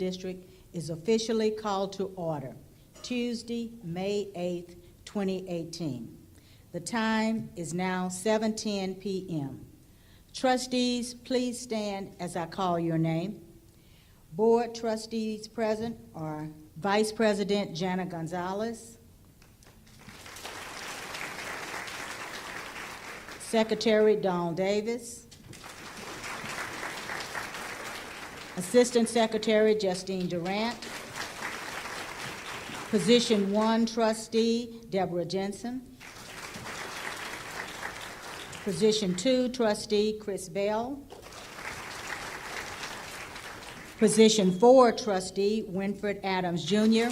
District is officially called to order, Tuesday, May 8th, 2018. The time is now 7:10 p.m. Trustees, please stand as I call your name. Board trustees present are Vice President Jana Gonzalez, Secretary Dawn Davis, Assistant Secretary Justine Durant, Position 1 Trustee Deborah Jensen, Position 2 Trustee Chris Bell, Position 4 Trustee Winfred Adams Jr.,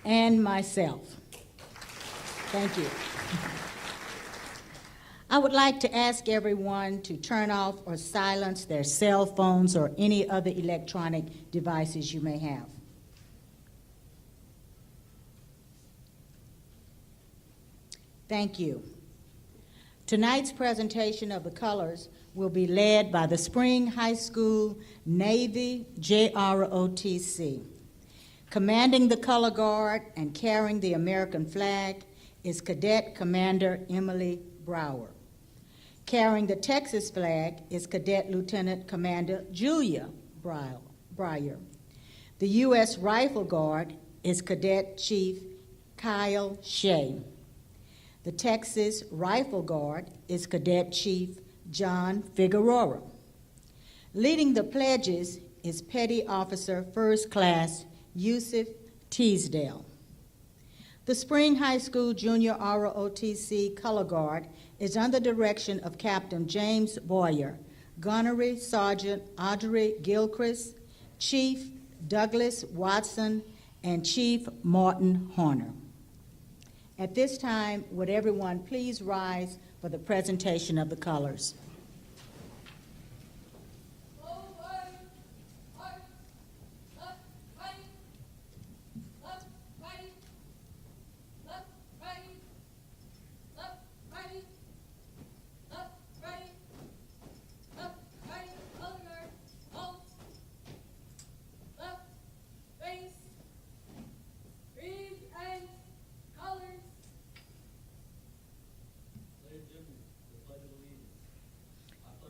and myself. Thank you. I would like to ask everyone to turn off or silence their cell phones or any other electronic devices you may have. Thank you. Tonight's presentation of the colors will be led by the Spring High School Navy JROTC. Commanding the color guard and carrying the American flag is Cadet Commander Emily Brower. Carrying the Texas flag is Cadet Lieutenant Commander Julia Breyer. The U.S. Rifle Guard is Cadet Chief Kyle Shea. The Texas Rifle Guard is Cadet Chief John Figueroa. Leading the pledges is Petty Officer First Class Yusuf Teasdale. The Spring High School Junior ROTC Color Guard is under direction of Captain James Boyer, Gunnery Sergeant Audrey Gilchrist, Chief Douglas Watson, and Chief Martin Horner. At this time, would everyone please rise for the presentation of the colors?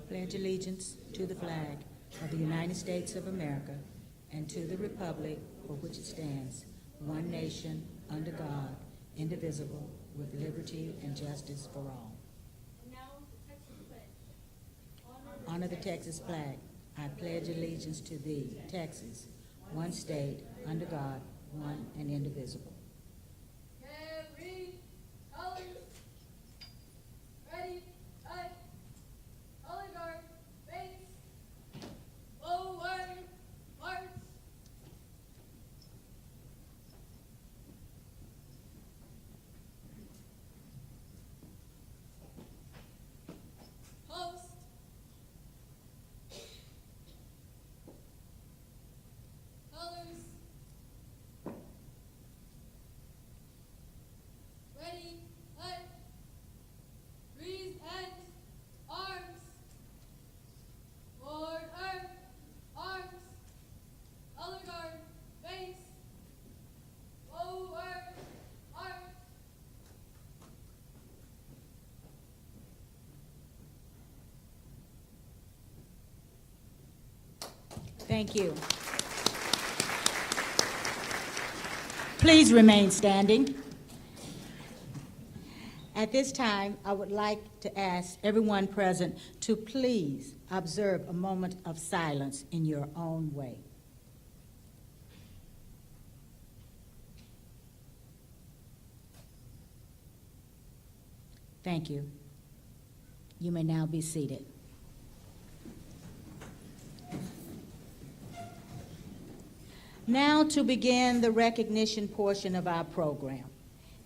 Pledge allegiance to the flag of the United States of America and to the republic for which it stands, one nation, under God, indivisible, with liberty and justice for all. And now the Texas pledge. Honor the Texas flag. I pledge allegiance to thee, Texas, one state, under God, one and indivisible. Thank you. Please remain standing. At this time, I would like to ask everyone present to please observe a moment of silence in your own way. Thank you. You may now be seated. Now to begin the recognition portion of our program.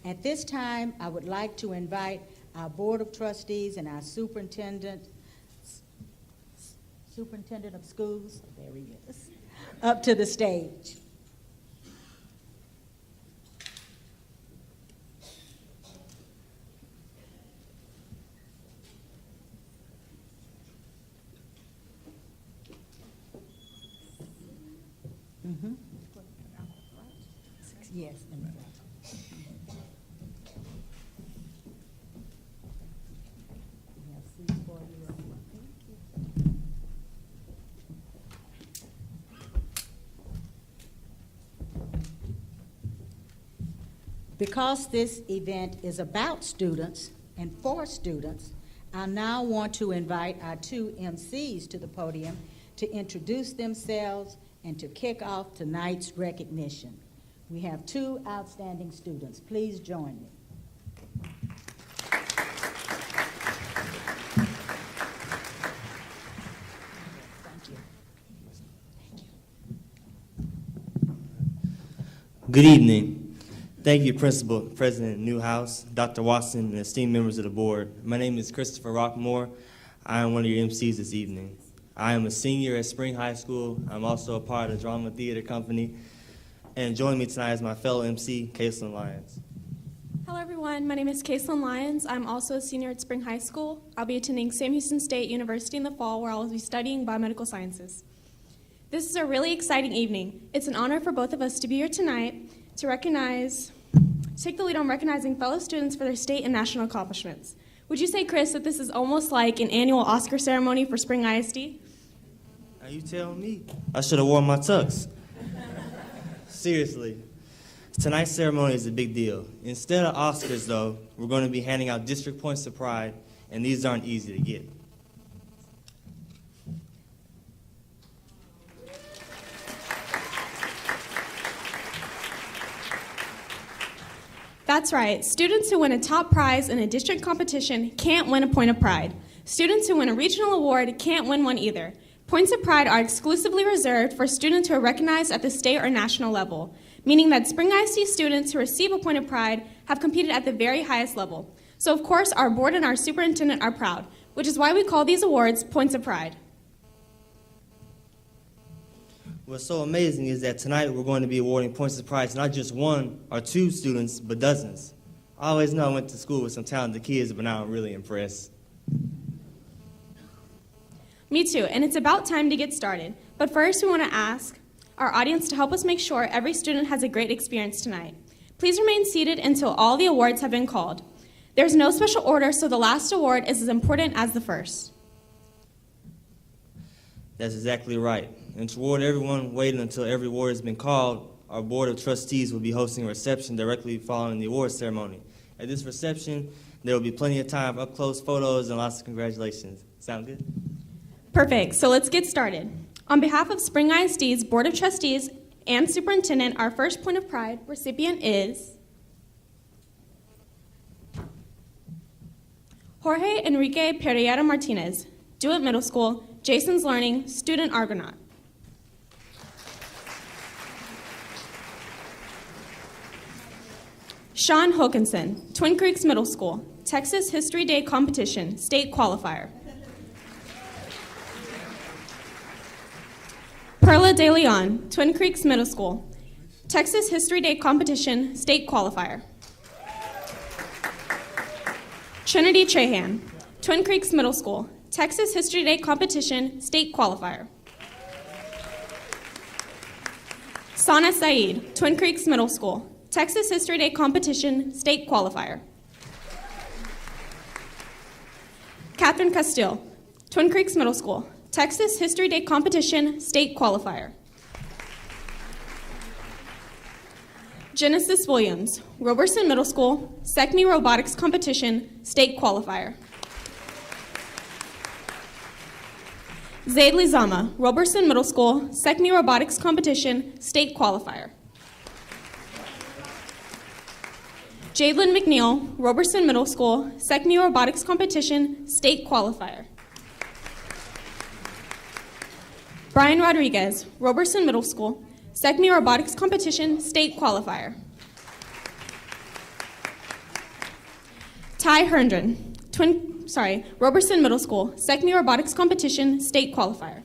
At this time, I would like to invite our Board of Trustees and our Superintendent of Schools, there he is, up to the stage. Yes, in the front. We have seats for you. Thank you. Because this event is about students and for students, I now want to invite our two MCs to the podium to introduce themselves and to kick off tonight's recognition. We have two outstanding students. Please join me. Thank you. Good evening. Thank you, Principal, President Newhouse, Dr. Watson, and esteemed members of the board. My name is Christopher Rockmore. I am one of your MCs this evening. I am a senior at Spring High School. I'm also a part of the Drama Theater Company. And joining me tonight is my fellow MC, Kaitlin Lyons. Hello everyone, my name is Kaitlin Lyons. I'm also a senior at Spring High School. I'll be attending Sam Houston State University in the fall where I'll be studying biomedical sciences. This is a really exciting evening. It's an honor for both of us to be here tonight to take the lead on recognizing fellow students for their state and national accomplishments. Would you say, Chris, that this is almost like an annual Oscar ceremony for Spring ISD? Now you tell me. I should have worn my tux. Seriously. Tonight's ceremony is a big deal. Instead of Oscars, though, we're going to be handing out district points of pride, and these aren't easy to get. That's right. Students who win a top prize in a district competition can't win a point of pride. Students who win a regional award can't win one either. Points of pride are exclusively reserved for students who are recognized at the state or national level, meaning that Spring ISD students who receive a point of pride have competed at the very highest level. So of course, our board and our superintendent are proud, which is why we call these awards Points of Pride. What's so amazing is that tonight we're going to be awarding points of pride to not just one or two students, but dozens. I always know I went to school with some talented kids, but now I'm really impressed. Me too, and it's about time to get started. But first, we want to ask our audience to help us make sure every student has a great experience tonight. Please remain seated until all the awards have been called. There's no special order, so the last award is as important as the first. That's exactly right. And to reward everyone waiting until every award has been called, our Board of Trustees will be hosting a reception directly following the award ceremony. At this reception, there will be plenty of time for up-close photos and lots of congratulations. Sound good? Perfect, so let's get started. On behalf of Spring ISD's Board of Trustees and Superintendent, our first point of pride recipient is Jorge Enrique Pereira Martinez, Dewitt Middle School, Jason's Learning, Student Argonaut. Sean Hokinson, Twin Creeks Middle School, Texas History Day Competition, State Qualifier. Perla De Leon, Twin Creeks Middle School, Texas History Day Competition, State Qualifier. Trinity Trahan, Twin Creeks Middle School, Texas History Day Competition, State Qualifier. Sana Saeed, Twin Creeks Middle School, Texas History Day Competition, State Qualifier. Catherine Castile, Twin Creeks Middle School, Texas History Day Competition, State Qualifier. Genesis Williams, Roberson Middle School, SECME Robotics Competition, State Qualifier. Zaid Lizama, Roberson Middle School, SECME Robotics Competition, State Qualifier. Jadelyn McNeil, Roberson Middle School, SECME Robotics Competition, State Qualifier. Brian Rodriguez, Roberson Middle School, SECME Robotics Competition, State Qualifier. Ty Herndon, Roberson Middle School, SECME Robotics Competition, State Qualifier.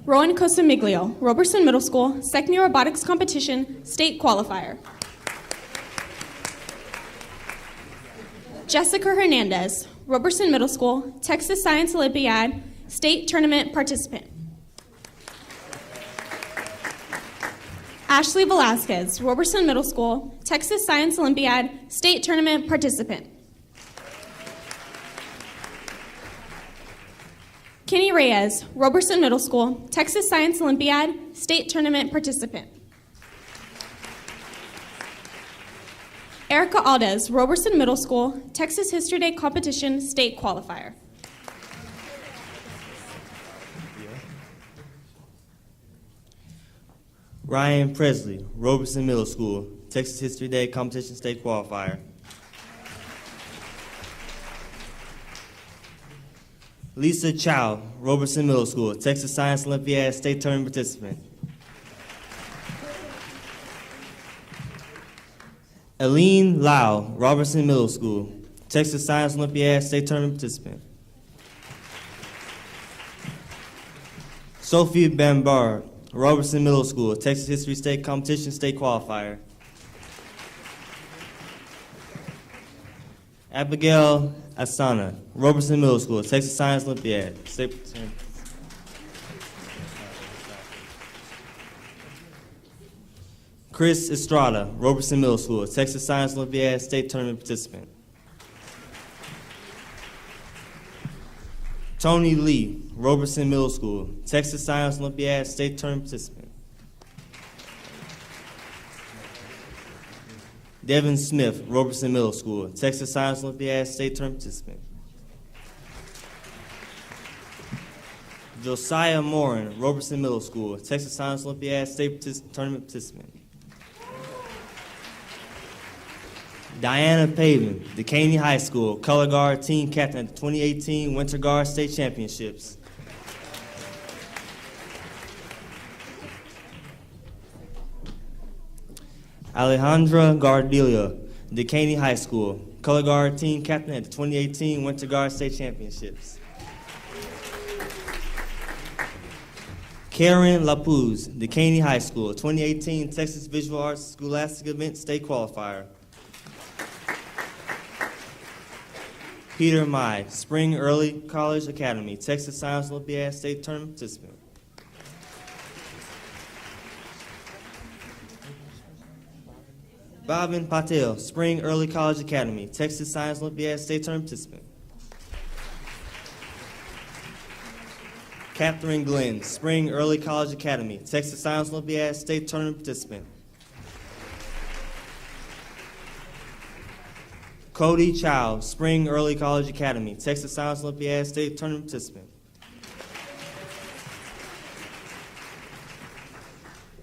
Rowan Cosamiglio, Roberson Middle School, SECME Robotics Competition, State Qualifier. Jessica Hernandez, Roberson Middle School, Texas Science Olympiad, State Tournament participant. Ashley Velasquez, Roberson Middle School, Texas Science Olympiad, State Tournament participant. Kenny Reyes, Roberson Middle School, Texas Science Olympiad, State Tournament participant. Erica Aldez, Roberson Middle School, Texas History Day Competition, State Qualifier. Ryan Presley, Roberson Middle School, Texas History Day Competition State Qualifier. Lisa Chow, Roberson Middle School, Texas Science Olympiad State Tournament participant. Aline Lau, Roberson Middle School, Texas Science Olympiad State Tournament participant. Sophie Bambar, Roberson Middle School, Texas History State Competition State Qualifier. Abigail Asana, Roberson Middle School, Texas Science Olympiad. Chris Estrada, Roberson Middle School, Texas Science Olympiad State Tournament participant. Tony Lee, Roberson Middle School, Texas Science Olympiad State Tournament participant. Devin Smith, Roberson Middle School, Texas Science Olympiad State Tournament participant. Josiah Morin, Roberson Middle School, Texas Science Olympiad State Tournament participant. Diana Pavin, Decaney High School, color guard team captain at the 2018 Winter Guard State Championships. Alejandra Gardelia, Decaney High School, color guard team captain at the 2018 Winter Guard State Championships. Karen Lapuz, Decaney High School, 2018 Texas Visual Arts Scholastic Event State Qualifier. Peter Mai, Spring Early College Academy, Texas Science Olympiad State Tournament participant. Bhavin Patel, Spring Early College Academy, Texas Science Olympiad State Tournament participant. Catherine Glenn, Spring Early College Academy, Texas Science Olympiad State Tournament participant. Cody Chow, Spring Early College Academy, Texas Science Olympiad State Tournament participant.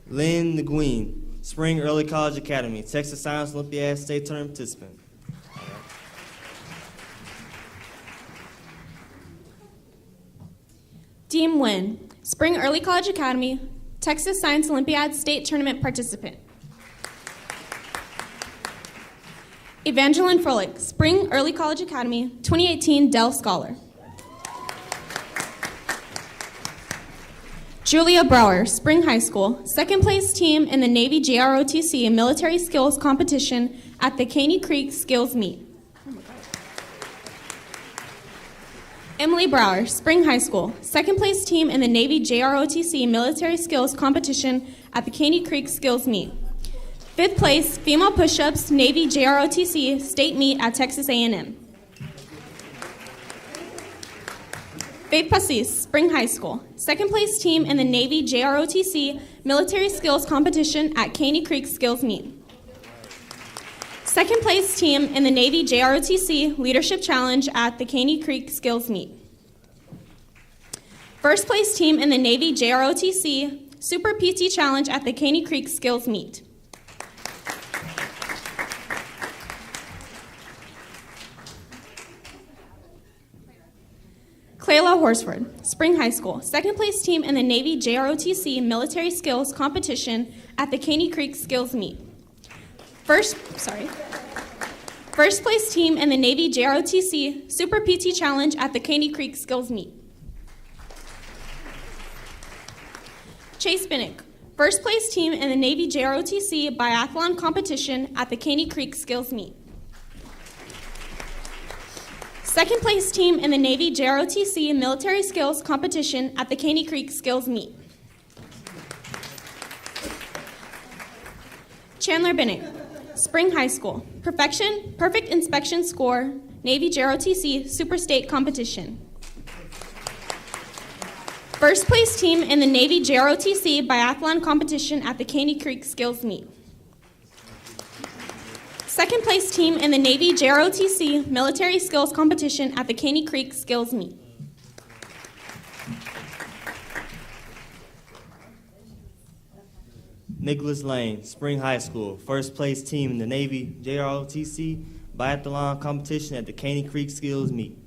Lynn Nguyen, Spring Early College Academy, Texas Science Olympiad State Tournament participant. Deem Nguyen, Spring Early College Academy, Texas Science Olympiad State Tournament participant. Evangeline Froelich, Spring Early College Academy, 2018 Dell Scholar. Julia Brower, Spring High School, second place team in the Navy JROTC Military Skills Competition at the Caney Creek Skills Meet. Emily Brower, Spring High School, second place team in the Navy JROTC Military Skills Competition at the Caney Creek Skills Meet. Fifth place, female push-ups, Navy JROTC State Meet at Texas A&M. Faith Pasis, Spring High School, second place team in the Navy JROTC Military Skills Competition at Caney Creek Skills Meet. Second place team in the Navy JROTC Leadership Challenge at the Caney Creek Skills Meet. First place team in the Navy JROTC Super PT Challenge at the Caney Creek Skills Meet. Clayla Horsford, Spring High School, second place team in the Navy JROTC Military Skills Competition at the Caney Creek Skills Meet. First place team in the Navy JROTC Super PT Challenge at the Caney Creek Skills Meet. Chase Binnick, first place team in the Navy JROTC Biathlon Competition at the Caney Creek Skills Meet. Second place team in the Navy JROTC Military Skills Competition at the Caney Creek Skills Meet. Chandler Bennett, Spring High School, perfect inspection score, Navy JROTC Super State Competition. First place team in the Navy JROTC Biathlon Competition at the Caney Creek Skills Meet. Second place team in the Navy JROTC Military Skills Competition at the Caney Creek Skills Meet. Nicholas Lane, Spring High School, first place team in the Navy JROTC Biathlon Competition at the Caney Creek Skills Meet.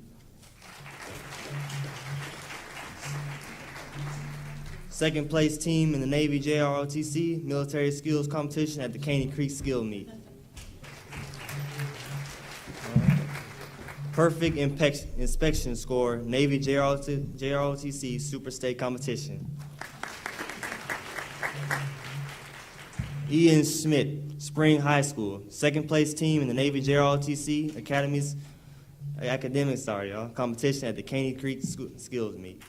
Second place team in the Navy JROTC Military Skills Competition at the Caney Creek Skill Meet. Perfect inspection score, Navy JROTC Super State Competition. Ian Schmidt, Spring High School, second place team in the Navy JROTC Academics competition at the Caney Creek Skills Meet.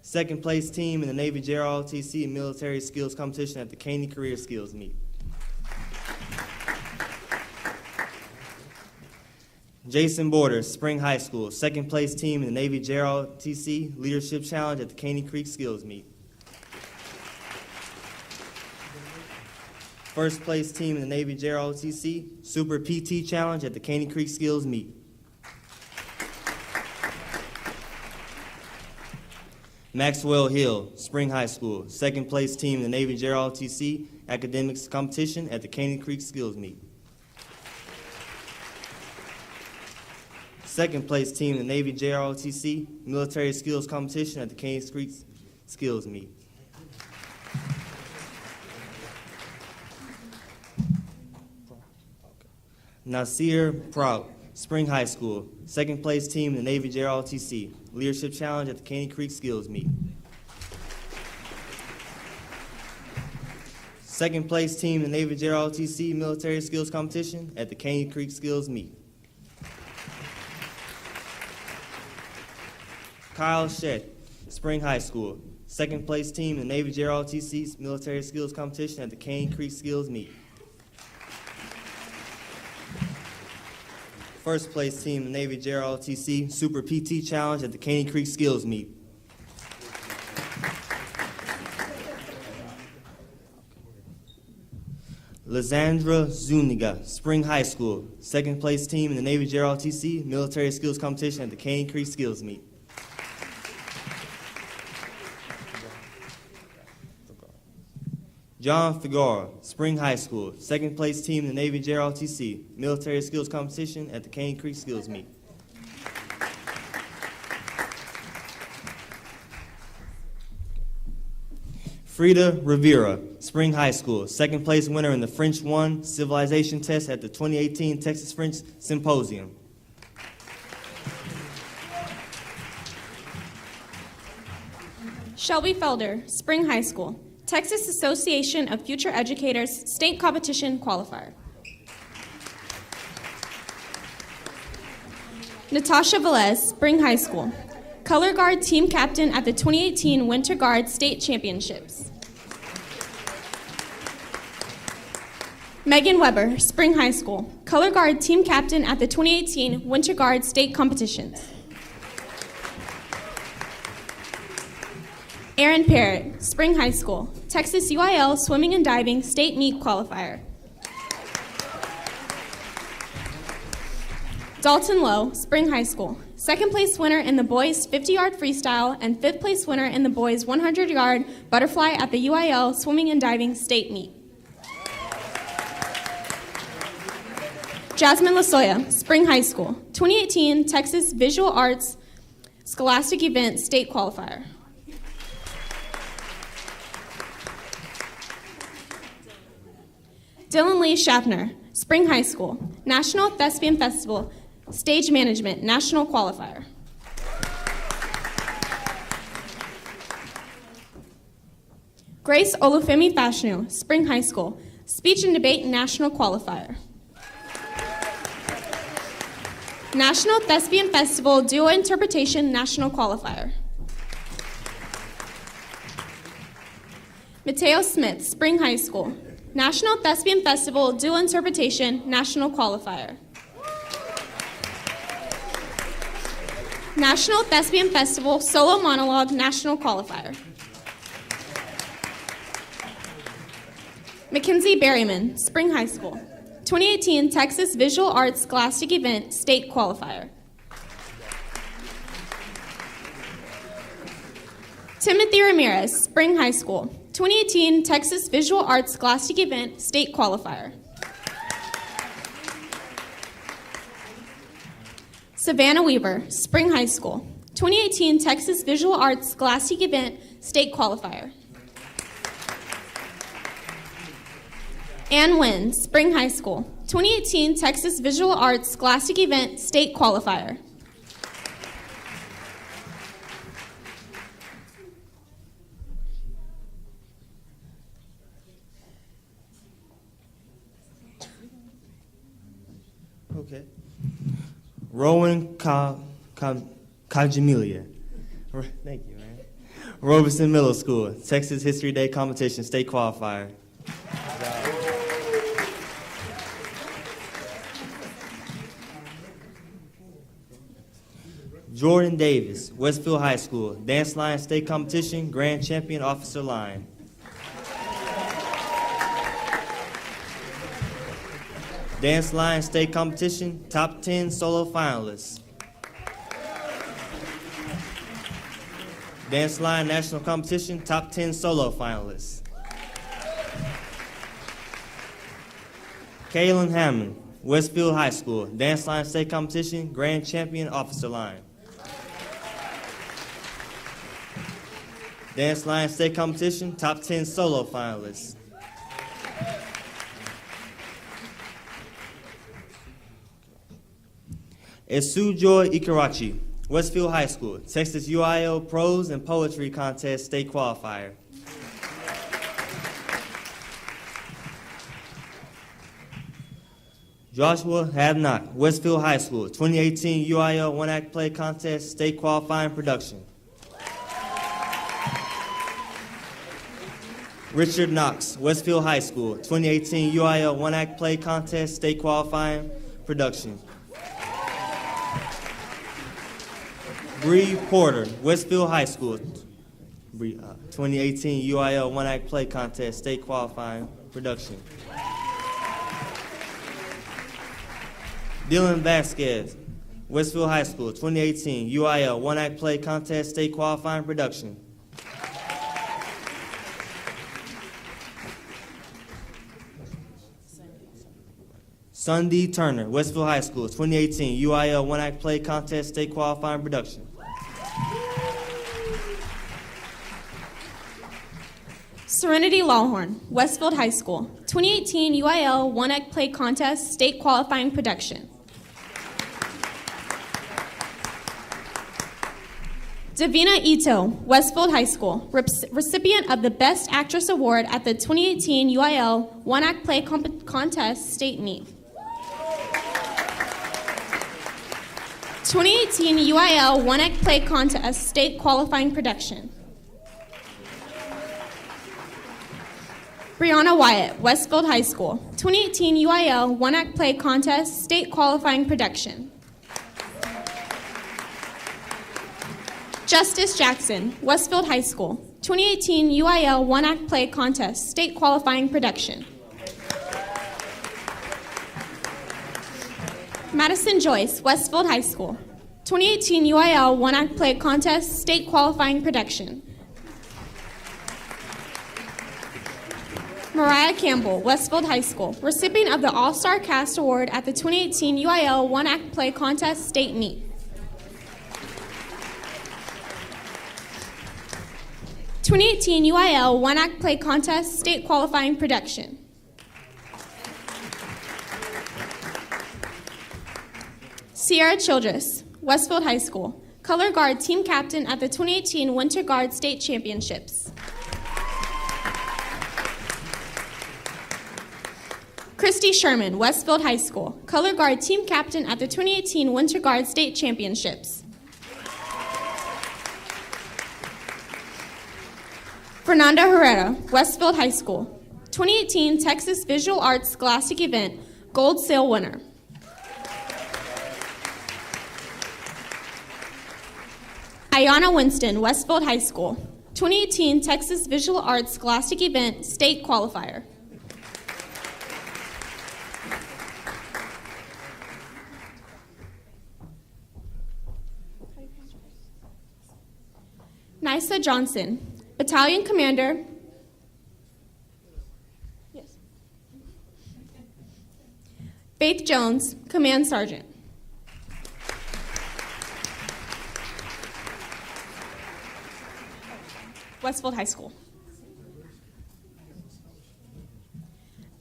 Second place team in the Navy JROTC Military Skills Competition at the Caney Career Skills Meet. Jason Borders, Spring High School, second place team in the Navy JROTC Leadership Challenge at the Caney Creek Skills Meet. First place team in the Navy JROTC Super PT Challenge at the Caney Creek Skills Meet. Maxwell Hill, Spring High School, second place team in the Navy JROTC Academics Competition at the Caney Creek Skills Meet. Second place team in the Navy JROTC Military Skills Competition at the Caney Creek Skills Meet. Nasir Prout, Spring High School, second place team in the Navy JROTC Leadership Challenge at the Caney Creek Skills Meet. Second place team in the Navy JROTC Military Skills Competition at the Caney Creek Skills Meet. Kyle Shett, Spring High School, second place team in the Navy JROTC Military Skills Competition at the Caney Creek Skills Meet. First place team in the Navy JROTC Super PT Challenge at the Caney Creek Skills Meet. Lizandra Zuniga, Spring High School, second place team in the Navy JROTC Military Skills Competition at the Caney Creek Skills Meet. John Figueroa, Spring High School, second place team in the Navy JROTC Military Skills Competition at the Caney Creek Skills Meet. Frida Rivera, Spring High School, second place winner in the French 1 Civilization Test at the 2018 Texas French Symposium. Shelby Felder, Spring High School, Texas Association of Future Educators State Competition Qualifier. Natasha Velez, Spring High School, Color Guard Team Captain at the 2018 Winter Guard State Championships. Megan Weber, Spring High School, Color Guard Team Captain at the 2018 Winter Guard State Competitions. Aaron Parrott, Spring High School, Texas UIL Swimming and Diving State Meet Qualifier. Dalton Lowe, Spring High School, second place winner in the boys 50-yard freestyle and fifth place winner in the boys 100-yard butterfly at the UIL Swimming and Diving State Meet. Jasmine Lasoya, Spring High School, 2018 Texas Visual Arts Scholastic Event State Qualifier. Dylan Lee Schaffner, Spring High School, National Thespian Festival, Stage Management, National Qualifier. Grace Olufemi Fashnu, Spring High School, Speech and Debate National Qualifier. National Thespian Festival Duo Interpretation National Qualifier. Mateo Smith, Spring High School. National Thespian Festival Duo Interpretation National Qualifier. National Thespian Festival Solo Monologue National Qualifier. Mackenzie Berryman, Spring High School. 2018 Texas Visual Arts Scholastic Event State Qualifier. Timothy Ramirez, Spring High School. 2018 Texas Visual Arts Scholastic Event State Qualifier. Savannah Weaver, Spring High School. 2018 Texas Visual Arts Scholastic Event State Qualifier. Ann Wynn, Spring High School. 2018 Texas Visual Arts Scholastic Event State Qualifier. Okay. Rowan Kajamilia. Thank you, man. Robeson Middle School, Texas History Day Competition State Qualifier. Jordan Davis, Westfield High School, Dance Line State Competition, Grand Champion Officer Line. Dance Line State Competition, Top 10 Solo Finalists. Dance Line National Competition, Top 10 Solo Finalists. Kaylin Hammond, Westfield High School, Dance Line State Competition, Grand Champion Officer Line. Dance Line State Competition, Top 10 Solo Finalists. Esujoy Ikarachi, Westfield High School, Texas UIL Prose and Poetry Contest State Qualifier. Joshua Havnock, Westfield High School, 2018 UIL One Act Play Contest State Qualifying Production. Richard Knox, Westfield High School, 2018 UIL One Act Play Contest State Qualifying Production. Bree Porter, Westfield High School, 2018 UIL One Act Play Contest State Qualifying Production. Dylan Vasquez, Westfield High School, 2018 UIL One Act Play Contest State Qualifying Production. Sunday Turner, Westfield High School, 2018 UIL One Act Play Contest State Qualifying Production. Serenity Lawhorn, Westfield High School, 2018 UIL One Act Play Contest State Qualifying Production. Davina Ito, Westfield High School, recipient of the Best Actress Award at the 2018 UIL One Act Play Contest State Meet. 2018 UIL One Act Play Contest State Qualifying Production. Brianna Wyatt, Westfield High School, 2018 UIL One Act Play Contest State Qualifying Production. Justice Jackson, Westfield High School, 2018 UIL One Act Play Contest State Qualifying Production. Madison Joyce, Westfield High School, 2018 UIL One Act Play Contest State Qualifying Production. Mariah Campbell, Westfield High School, recipient of the All-Star Cast Award at the 2018 UIL One Act Play Contest State Meet. 2018 UIL One Act Play Contest State Qualifying Production. Sierra Childress, Westfield High School, Color Guard Team Captain at the 2018 Winter Guard State Championships. Christy Sherman, Westfield High School, color guard team captain at the 2018 Winter Guard State Championships. Fernanda Herrera, Westfield High School, 2018 Texas Visual Arts Scholastic Event, Gold Sale winner. Ayana Winston, Westfield High School, 2018 Texas Visual Arts Scholastic Event, State Qualifier. Nysa Johnson, Battalion Commander. Yes. Faith Jones, Command Sergeant. Westfield High School.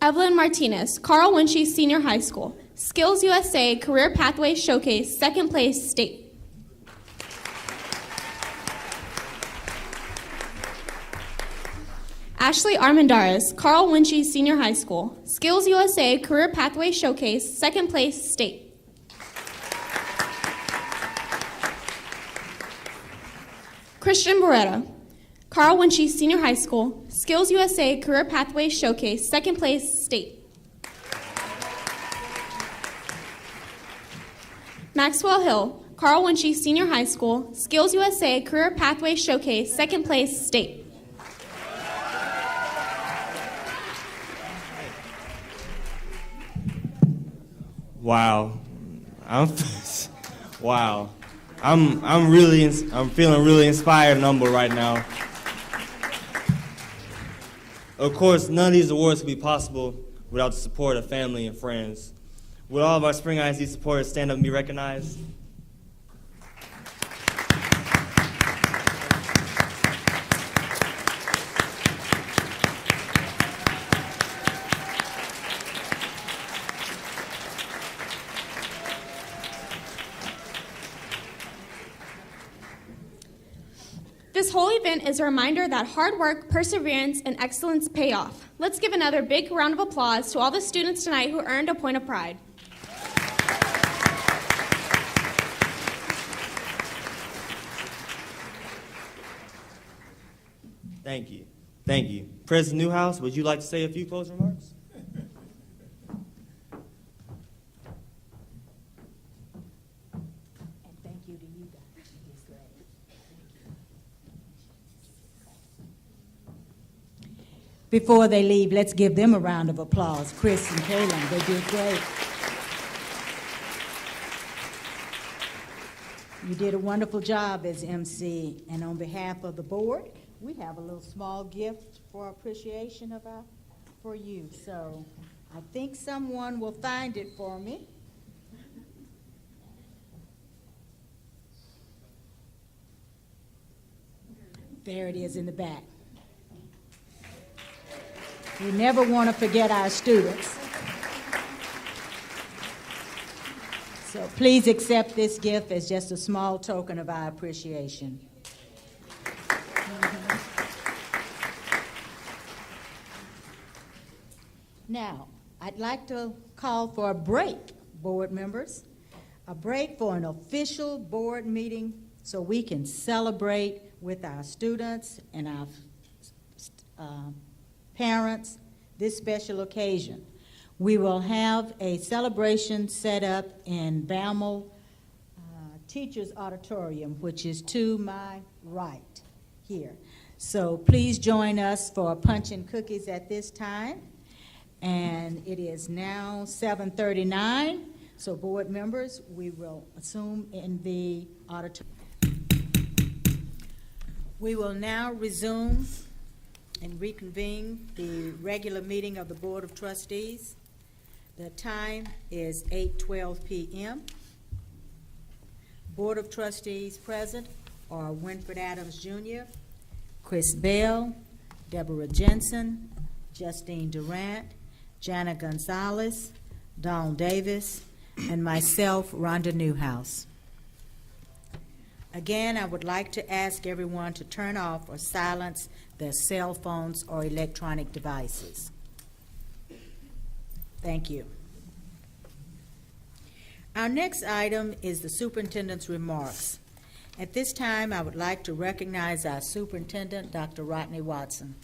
Evelyn Martinez, Carl Winchie Senior High School, Skills USA Career Pathway Showcase, second place state. Ashley Armendariz, Carl Winchie Senior High School, Skills USA Career Pathway Showcase, second place state. Christian Beretta, Carl Winchie Senior High School, Skills USA Career Pathway Showcase, second place state. Maxwell Hill, Carl Winchie Senior High School, Skills USA Career Pathway Showcase, second place state. Wow, wow. I'm feeling really inspired and humble right now. Of course, none of these awards would be possible without the support of family and friends. Would all of our Spring ISD supporters stand up and be recognized? This whole event is a reminder that hard work, perseverance, and excellence pay off. Let's give another big round of applause to all the students tonight who earned a point of pride. Thank you. Thank you. President Newhouse, would you like to say a few closing remarks? And thank you to you guys. Yes, right. Before they leave, let's give them a round of applause. Chris and Kaylin, they did great. You did a wonderful job as MC, and on behalf of the board, we have a little small gift for appreciation for you. So I think someone will find it for me. There it is in the back. We never want to forget our students. So please accept this gift as just a small token of our appreciation. Now, I'd like to call for a break, board members, a break for an official board meeting so we can celebrate with our students and our parents this special occasion. We will have a celebration set up in Bammel Teachers Auditorium, which is to my right here. So please join us for punch and cookies at this time. And it is now 7:39, so board members, we will assume in the auditorium. We will now resume and reconvene the regular meeting of the Board of Trustees. The time is 8:12 p.m. Board of Trustees present are Winfred Adams Jr., Chris Bell, Deborah Jensen, Justine Durant, Jana Gonzalez, Dawn Davis, and myself, Rhonda Newhouse. Again, I would like to ask everyone to turn off or silence their cell phones or electronic devices. Thank you. Our next item is the superintendent's remarks. At this time, I would like to recognize our superintendent, Dr. Rodney Watson.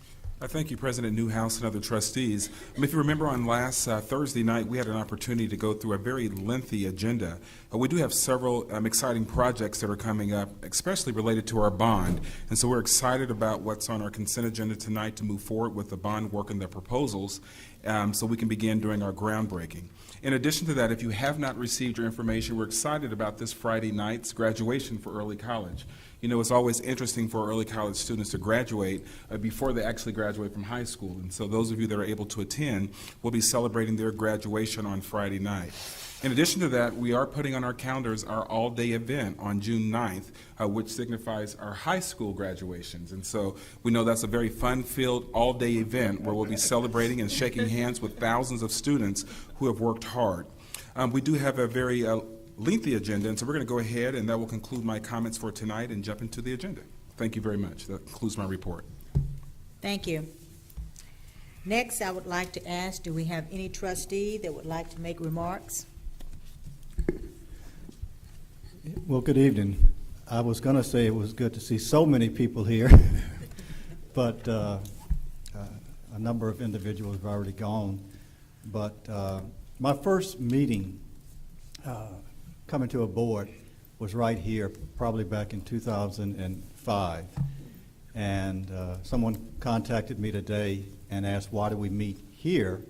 Thank you, President Newhouse and other trustees. If you remember on last Thursday night, we had an opportunity to go through a very lengthy agenda. We do have several exciting projects that are coming up, especially related to our bond. And so we're excited about what's on our consent agenda tonight to move forward with the bond work and the proposals so we can begin doing our groundbreaking. In addition to that, if you have not received your information, we're excited about this Friday night's graduation for early college. You know, it's always interesting for early college students to graduate before they actually graduate from high school. And so those of you that are able to attend will be celebrating their graduation on Friday night. In addition to that, we are putting on our calendars our all-day event on June 9th, which signifies our high school graduations. And so we know that's a very fun-filled all-day event where we'll be celebrating and shaking hands with thousands of students who have worked hard. We do have a very lengthy agenda, and so we're going to go ahead, and that will conclude my comments for tonight and jump into the agenda. Thank you very much. That concludes my report. Thank you. Next, I would like to ask, do we have any trustee that would like to make remarks? Well, good evening. I was going to say it was good to see so many people here, but a number of individuals have already gone. But my first meeting coming to a board was right here, probably back in 2005. And someone contacted me today and asked, why do we meet here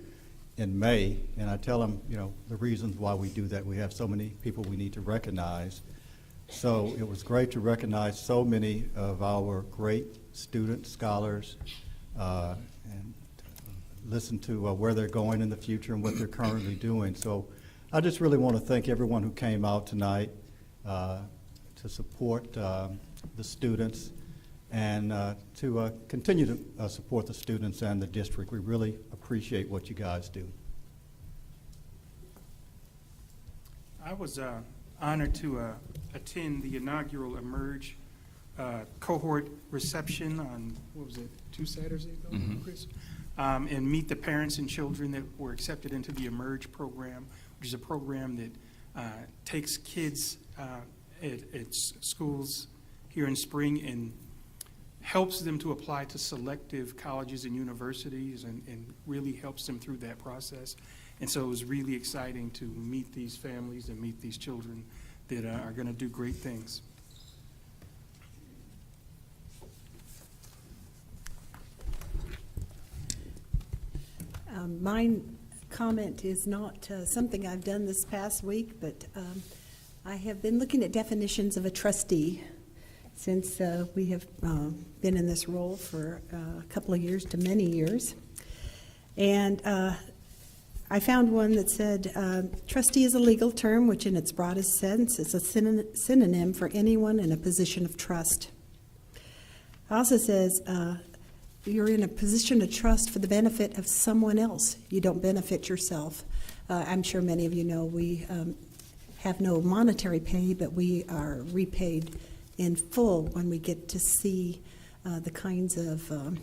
in May? And I tell them, you know, the reasons why we do that. We have so many people we need to recognize. So it was great to recognize so many of our great students, scholars, and listen to where they're going in the future and what they're currently doing. So I just really want to thank everyone who came out tonight to support the students and to continue to support the students and the district. We really appreciate what you guys do. I was honored to attend the inaugural Emerge cohort reception on, what was it, 2 Saturdays ago, Chris? And meet the parents and children that were accepted into the Emerge program, which is a program that takes kids at schools here in Spring and helps them to apply to selective colleges and universities and really helps them through that process. And so it was really exciting to meet these families and meet these children that are going to do great things. My comment is not something I've done this past week, but I have been looking at definitions of a trustee since we have been in this role for a couple of years to many years. And I found one that said, trustee is a legal term which in its broadest sense is a synonym for anyone in a position of trust. It also says, you're in a position of trust for the benefit of someone else. You don't benefit yourself. I'm sure many of you know we have no monetary pay, but we are repaid in full when we get to see the kinds of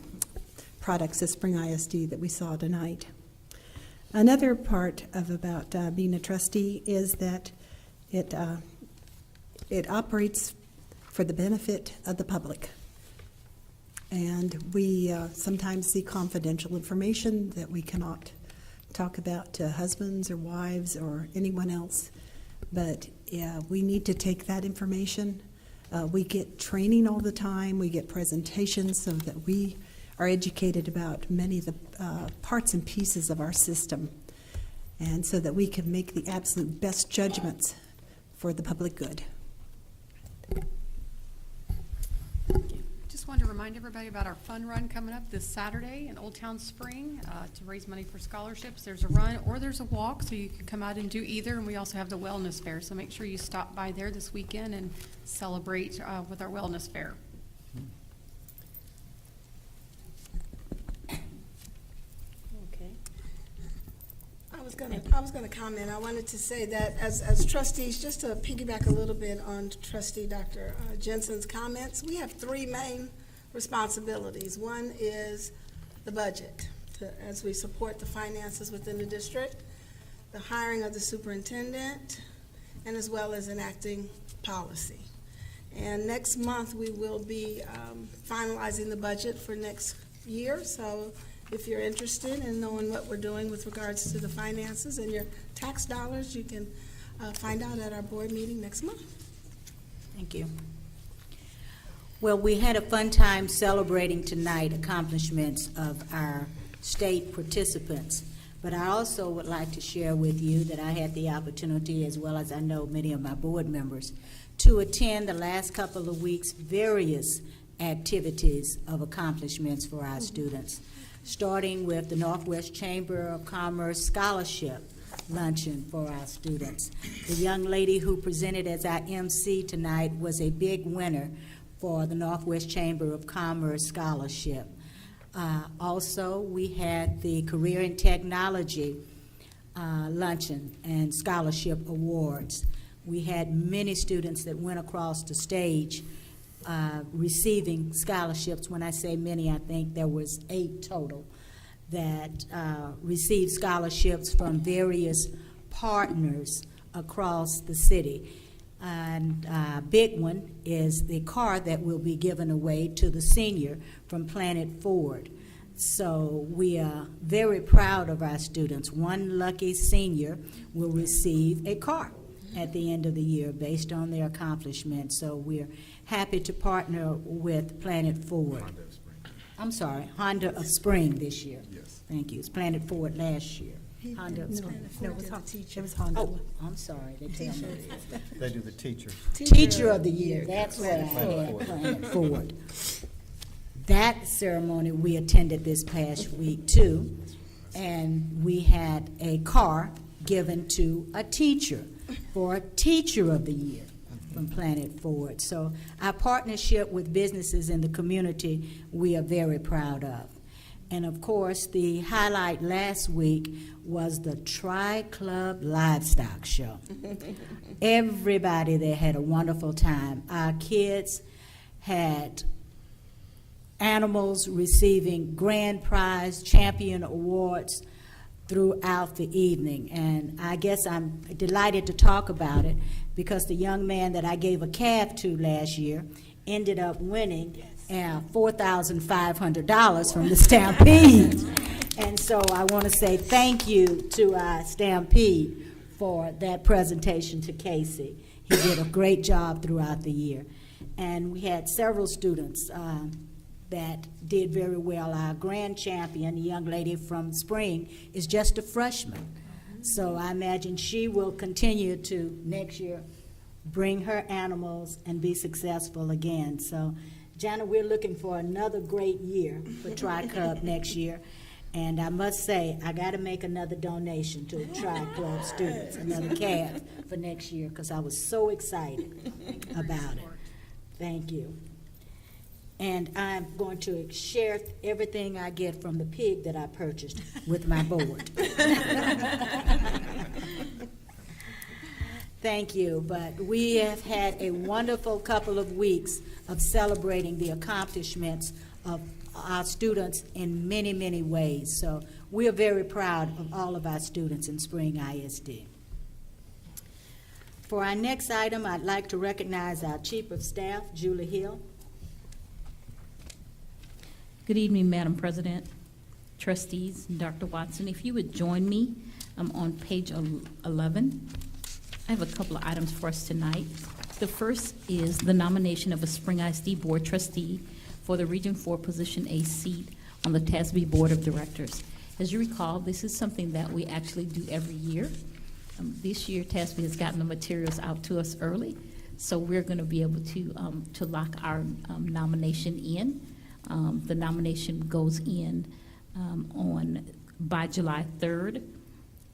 products at Spring ISD that we saw tonight. Another part of about being a trustee is that it operates for the benefit of the public. And we sometimes see confidential information that we cannot talk about to husbands or wives or anyone else. But we need to take that information. We get training all the time. We get presentations so that we are educated about many of the parts and pieces of our system, and so that we can make the absolute best judgments for the public good. Just wanted to remind everybody about our fun run coming up this Saturday in Old Town Spring to raise money for scholarships. There's a run or there's a walk, so you can come out and do either. And we also have the wellness fair, so make sure you stop by there this weekend and celebrate with our wellness fair. Okay. I was gonna comment. I wanted to say that as trustees, just to piggyback a little bit on trustee Dr. Jensen's comments, we have 3 main responsibilities. One is the budget, as we support the finances within the district. the hiring of the superintendent, and as well as enacting policy. And next month, we will be finalizing the budget for next year, so if you're interested in knowing what we're doing with regards to the finances and your tax dollars, you can find out at our board meeting next month. Thank you. Well, we had a fun time celebrating tonight accomplishments of our state participants, but I also would like to share with you that I had the opportunity, as well as I know many of my board members, to attend the last couple of weeks various activities of accomplishments for our students, starting with the Northwest Chamber of Commerce Scholarship Luncheon for our students. The young lady who presented as our MC tonight was a big winner for the Northwest Chamber of Commerce Scholarship. Also, we had the Career in Technology Luncheon and Scholarship Awards. We had many students that went across the stage receiving scholarships. When I say many, I think there was 8 total that received scholarships from various partners across the city. And a big one is the car that will be given away to the senior from Planet Ford. So we are very proud of our students. One lucky senior will receive a car at the end of the year based on their accomplishments. So we're happy to partner with Planet Ford. I'm sorry, Honda of Spring this year. Yes. Thank you. It's Planet Ford last year. Honda of Spring. No, it was Honda. Oh, I'm sorry. They tell me. They do the teachers. Teacher of the Year, that's what I Planet had, Ford. Planet Ford. That ceremony we attended this past week too, and we had a car given to a teacher for Teacher of the Year from Planet Ford. So our partnership with businesses in the community, we are very proud of. And of course, the highlight last week was the Tri-Club Livestock Show. Everybody there had a wonderful time. Our kids had animals receiving grand prize champion awards throughout the evening. And I guess I'm delighted to talk about it because the young man that I gave a calf to last year ended up winning $4,500 from the Stampede. And so I want to say thank you to Stampede for that presentation to Casey. He did a great job throughout the year. And we had several students that did very well. Our grand champion, a young lady from Spring, is just a freshman. So I imagine she will continue to, next year, bring her animals and be successful again. So, Jana, we're looking for another great year for Tri-Club next year. And I must say, I got to make another donation to the Tri-Club students, another calf for next year, because I was so excited about it. Thank you. And I'm going to share everything I get from the pig that I purchased with my board. Thank you, but we have had a wonderful couple of weeks of celebrating the accomplishments of our students in many, many ways. So we are very proud of all of our students in Spring ISD. For our next item, I'd like to recognize our Chief of Staff, Julie Hill. Good evening, Madam President, trustees, and Dr. Watson. If you would join me, I'm on page 11. I have a couple of items for us tonight. The first is the nomination of a Spring ISD Board trustee for the Region 4 Position A seat on the TASB Board of Directors. As you recall, this is something that we actually do every year. This year, TASB has gotten the materials out to us early, so we're going to be able to lock our nomination in. The nomination goes in by July 3rd,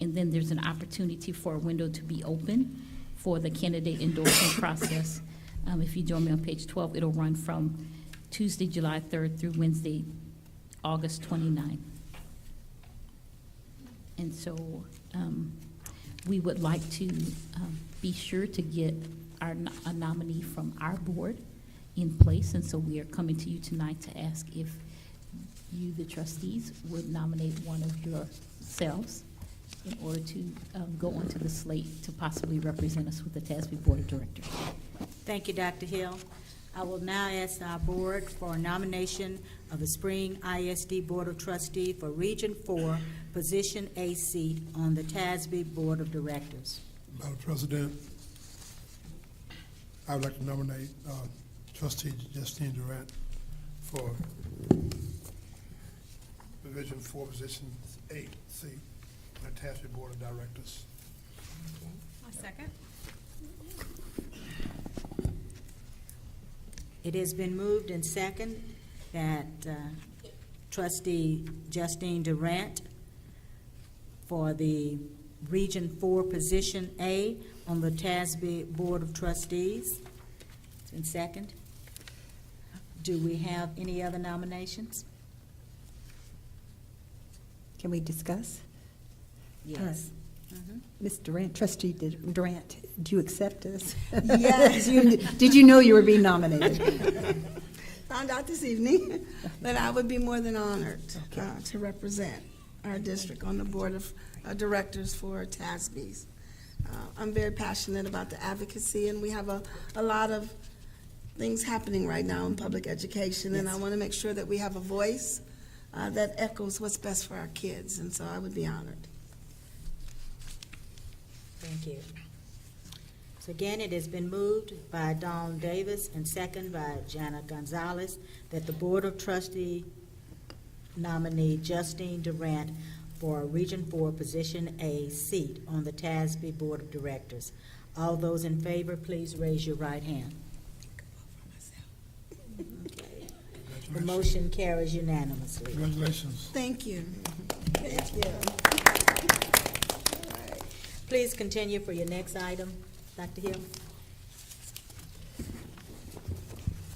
and then there's an opportunity for a window to be open for the candidate endorsement process. If you join me on page 12, it'll run from Tuesday, July 3rd through Wednesday, August 29th. And so we would like to be sure to get a nominee from our board in place, and so we are coming to you tonight to ask if you, the trustees, would nominate one of yourselves in order to go onto the slate to possibly represent us with the TASB Board of Directors. Thank you, Dr. Hill. I will now ask our board for a nomination of the Spring ISD Board of Trustees for Region 4, Position A seat on the TASB Board of Directors. Madam President, I would like to nominate Trustee Justine Durant for Division 4, Position 8 seat on the TASB Board of Directors. A second. It has been moved and second that Trustee Justine Durant for the Region 4, Position A on the TASB Board of Trustees. It's been second. Do we have any other nominations? Can we discuss? Yes. Ms. Durant, Trustee Durant, do you accept this? Yes. Did you know you were being nominated? Found out this evening, but I would be more than honored to represent our district on the Board of Directors for TASBs. I'm very passionate about the advocacy, and we have a lot of things happening right now in public education, and I want to make sure that we have a voice that echoes what's best for our kids, and so I would be honored. Thank you. So again, it has been moved by Dawn Davis and second by Jana Gonzalez that the Board of Trustee nominee Justine Durant for Region 4, Position A seat on the TASB Board of Directors. All those in favor, please raise your right hand. Okay. The motion carries unanimously. Congratulations. Thank you. Thank you. Please continue for your next item, Dr. Hill.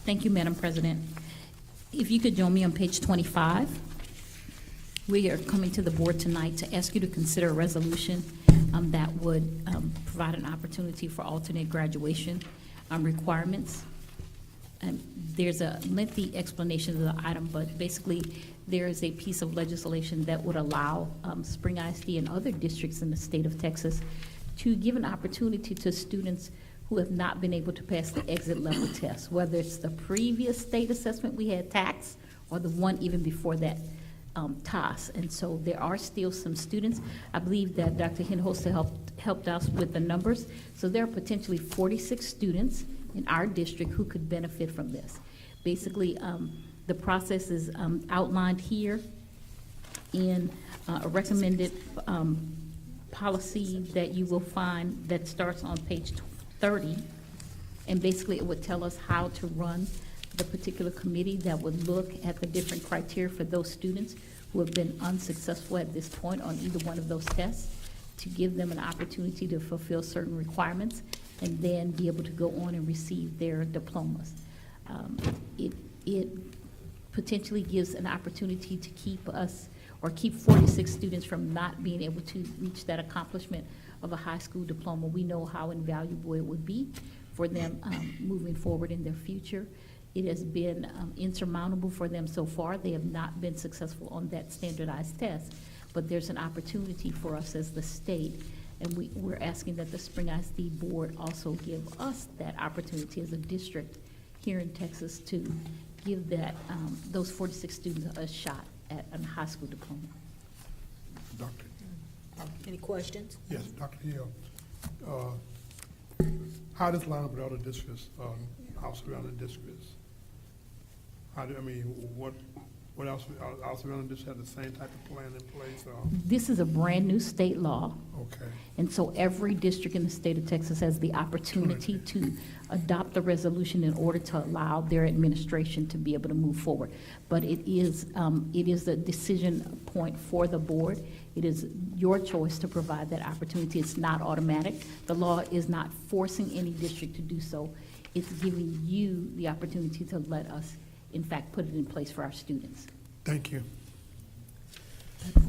Thank you, Madam President. If you could join me on page 25. We are coming to the board tonight to ask you to consider a resolution that would provide an opportunity for alternate graduation requirements. There's a lengthy explanation of the item, but basically there is a piece of legislation that would allow Spring ISD and other districts in the state of Texas to give an opportunity to students who have not been able to pass the exit level test, whether it's the previous state assessment we had, TAX, or the one even before that, TAS. And so there are still some students. I believe that Dr. Hinojosa helped us with the numbers. So there are potentially 46 students in our district who could benefit from this. Basically, the process is outlined here in a recommended policy that you will find that starts on page 30. And basically, it would tell us how to run the particular committee that would look at the different criteria for those students who have been unsuccessful at this point on either one of those tests, to give them an opportunity to fulfill certain requirements and then be able to go on and receive their diplomas. It potentially gives an opportunity to keep us, or keep 46 students from not being able to reach that accomplishment of a high school diploma. We know how invaluable it would be for them moving forward in their future. It has been insurmountable for them so far. They have not been successful on that standardized test, but there's an opportunity for us as the state, and we're asking that the Spring ISD Board also give us that opportunity as a district here in Texas to give that those 46 students a shot at a high school diploma. Doctor. Any questions? Yes, Dr. Hill. How does line up with other districts, our surrounding districts? What else, our surrounding districts have the same type of plan in place? This is a brand-new state law. Okay. And so every district in the state of Texas has the opportunity to adopt the resolution in order to allow their administration to be able to move forward. But it is a decision point for the board. It is your choice to provide that opportunity. It's not automatic. The law is not forcing any district to do so. It's giving you the opportunity to let us, in fact, put it in place for our students. Thank you.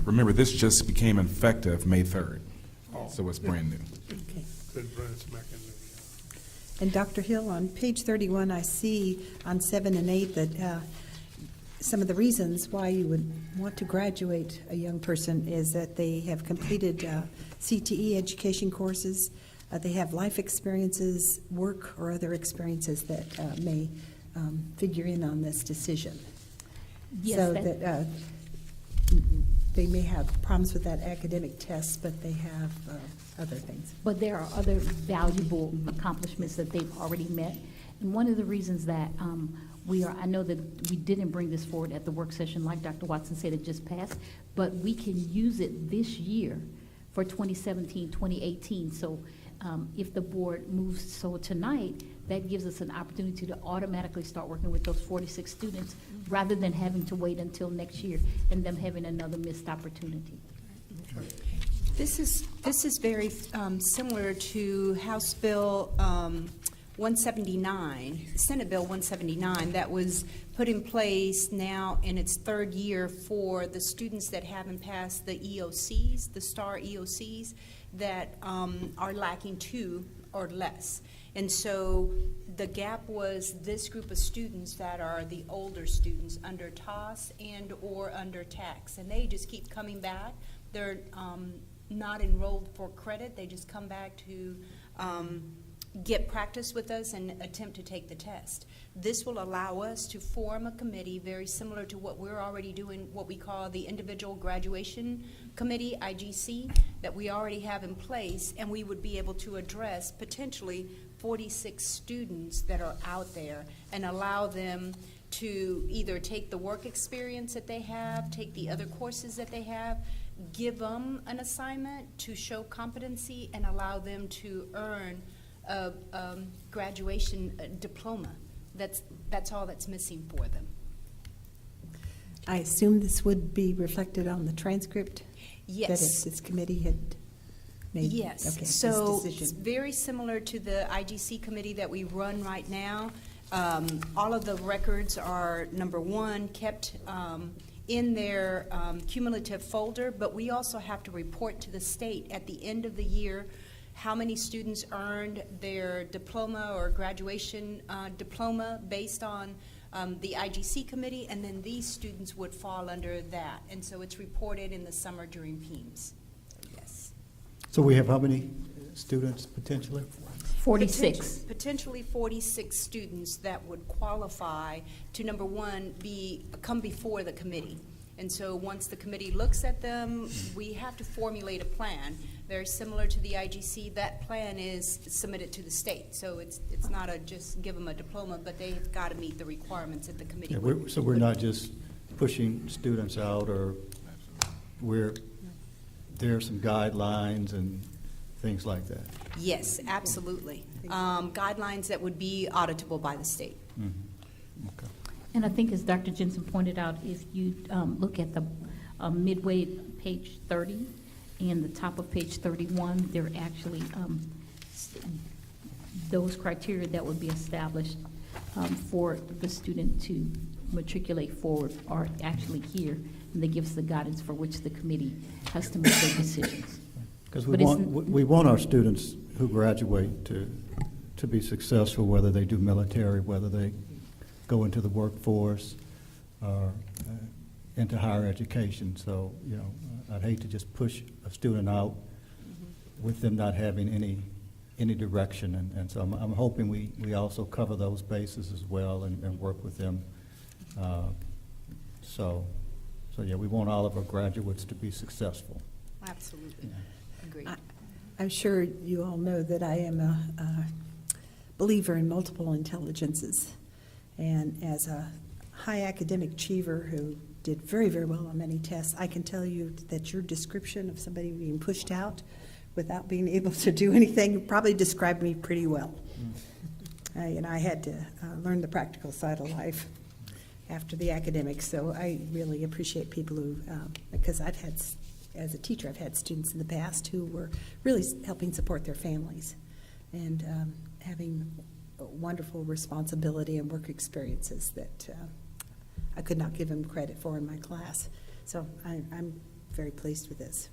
Remember, this just became effective May 3rd, so it's brand new. Okay. Good, brother, smack in there. And Dr. Hill, on page 31, I see on 7 and 8 that some of the reasons why you would want to graduate a young person is that they have completed CTE education courses, they have life experiences, work, or other experiences that may figure in on this decision. Yes, So that- that they may have problems with that academic test, but they have other things. But there are other valuable accomplishments that they've already met. And one of the reasons that I know that we didn't bring this forward at the work session, like Dr. Watson said, it just passed, but we can use it this year for 2017, 2018. So if the board moves so tonight, that gives us an opportunity to automatically start working with those 46 students rather than having to wait until next year and them having another missed opportunity. This is very similar to House Bill 179, Senate Bill 179, that was put in place now in its third year for the students that haven't passed the EOCs, the STAR EOCs, that are lacking 2 or less. And so the gap was this group of students that are the older students under TOS and or under TAX, and they just keep coming back. They're not enrolled for credit. They just come back to get practice with us and attempt to take the test. This will allow us to form a committee very similar to what we're already doing, what we call the Individual Graduation Committee, IGC, that we already have in place, and we would be able to address potentially 46 students that are out there and allow them to either take the work experience that they have, take the other courses that they have, give them an assignment to show competency, and allow them to earn a graduation diploma. That's all that's missing for them. I assume this would be reflected on the transcript? Yes. That if this committee had made Yes, okay, so this it's decision. very similar to the IGC committee that we run right now. All of the records are, number one, kept in their cumulative folder, but we also have to report to the state at the end of the year how many students earned their diploma or graduation diploma based on the IGC committee, and then these students would fall under that. And so it's reported in the summer during PEIMS. Yes. So we have how many students potentially? 46. Potentially 46 students that would qualify to, number one, come before the committee. And so once the committee looks at them, we have to formulate a plan. Very similar to the IGC, that plan is submitted to the state. So it's not just give them a diploma, but they've got to meet the requirements that the committee Yeah, would. so we're not just pushing students out, or there are some guidelines and things like that? Yes, absolutely. Guidelines that would be auditable by the state. Mm-hmm. Okay. And I think, as Dr. Jensen pointed out, if you look at the midway page 30 and the top of page 31, there are actually those criteria that would be established for the student to matriculate forward are actually here, and they give us the guidance for which the committee has to make their decisions. Because But we want our students who graduate to be successful, whether they do military, whether they go into the workforce, or into higher education. So, you know, I'd hate to just push a student out with them not having any direction. And so I'm hoping we also cover those bases as well and work with them. So yeah, we want all of our graduates to be successful. Absolutely. Agreed. I'm sure you all know that I am a believer in multiple intelligences. And as a high academic achiever who did very, very well on many tests, I can tell you that your description of somebody being pushed out without being able to do anything probably described me pretty well. And I had to learn the practical side of life after the academics. So I really appreciate people who, because I've had, as a teacher, I've had students in the past who were really helping support their families and having wonderful responsibility and work experiences that I could not give them credit for in my class. So I'm very pleased with this.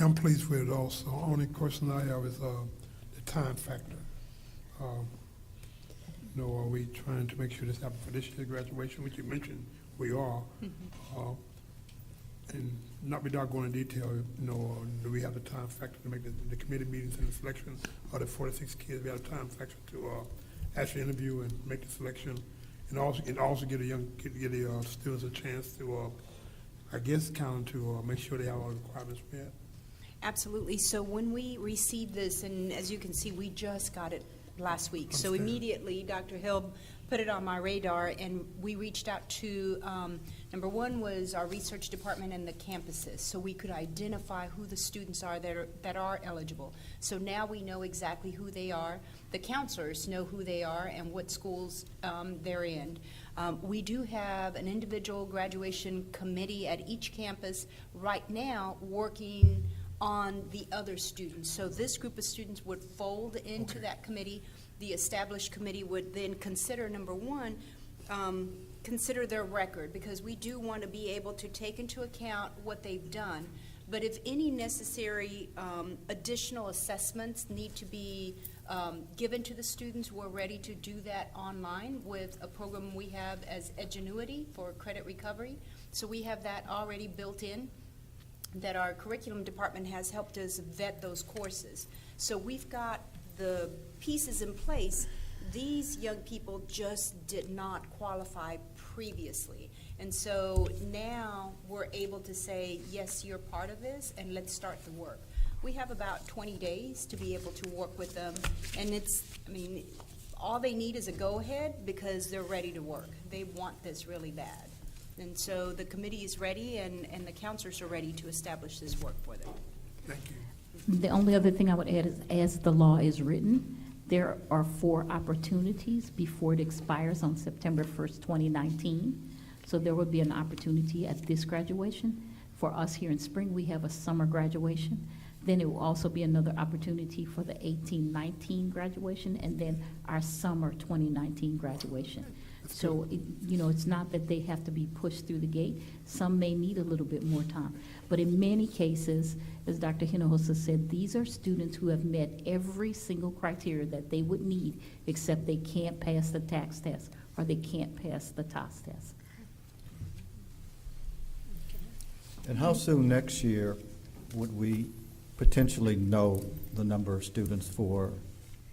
I'm pleased with it also. Only question I have is the time factor. Are we trying to make sure this happens for this year's graduation, which you mentioned we are. And not without going in detail, do we have the time factor to make the committee meetings and the selection of the 46 kids? We have a time factor to actually interview and make the selection, and also give the students a chance to, I guess, to make sure they have all the requirements met. Absolutely. So when we received this, and as you can see, we just got it last week. So Understand. immediately, Dr. Hill put it on my radar, and we reached out to, number one was our research department and the campuses, so we could identify who the students are that are eligible. So now we know exactly who they are. The counselors know who they are and what schools they're in. We do have an individual graduation committee at each campus right now working on the other students. So this group of students would fold into that committee. The established committee would then consider, number one, consider their record, because we do want to be able to take into account what they've done. But if any necessary additional assessments need to be given to the students, we're ready to do that online with a program we have as Edgenuity for credit recovery. So we have that already built in, that our curriculum department has helped us vet those courses. So we've got the pieces in place. These young people just did not qualify previously. And so now we're able to say, yes, you're part of this, and let's start the work. We have about 20 days to be able to work with them, and all they need is a go-ahead because they're ready to work. They want this really bad. And so the committee is ready, and the counselors are ready to establish this work for them. Thank you. The only other thing I would add is, as the law is written, there are 4 opportunities before it expires on September 1st, 2019. So there will be an opportunity at this graduation. For us here in spring, we have a summer graduation. Then it will also be another opportunity for the 18-19 graduation, and then our summer 2019 graduation. So, it's not that they have to be pushed through the gate. Some may need a little bit more time. But in many cases, as Dr. Hinojosa said, these are students who have met every single criteria that they would need, except they can't pass the TAKS test or they can't pass the TOS test. And how soon next year would we potentially know the number of students for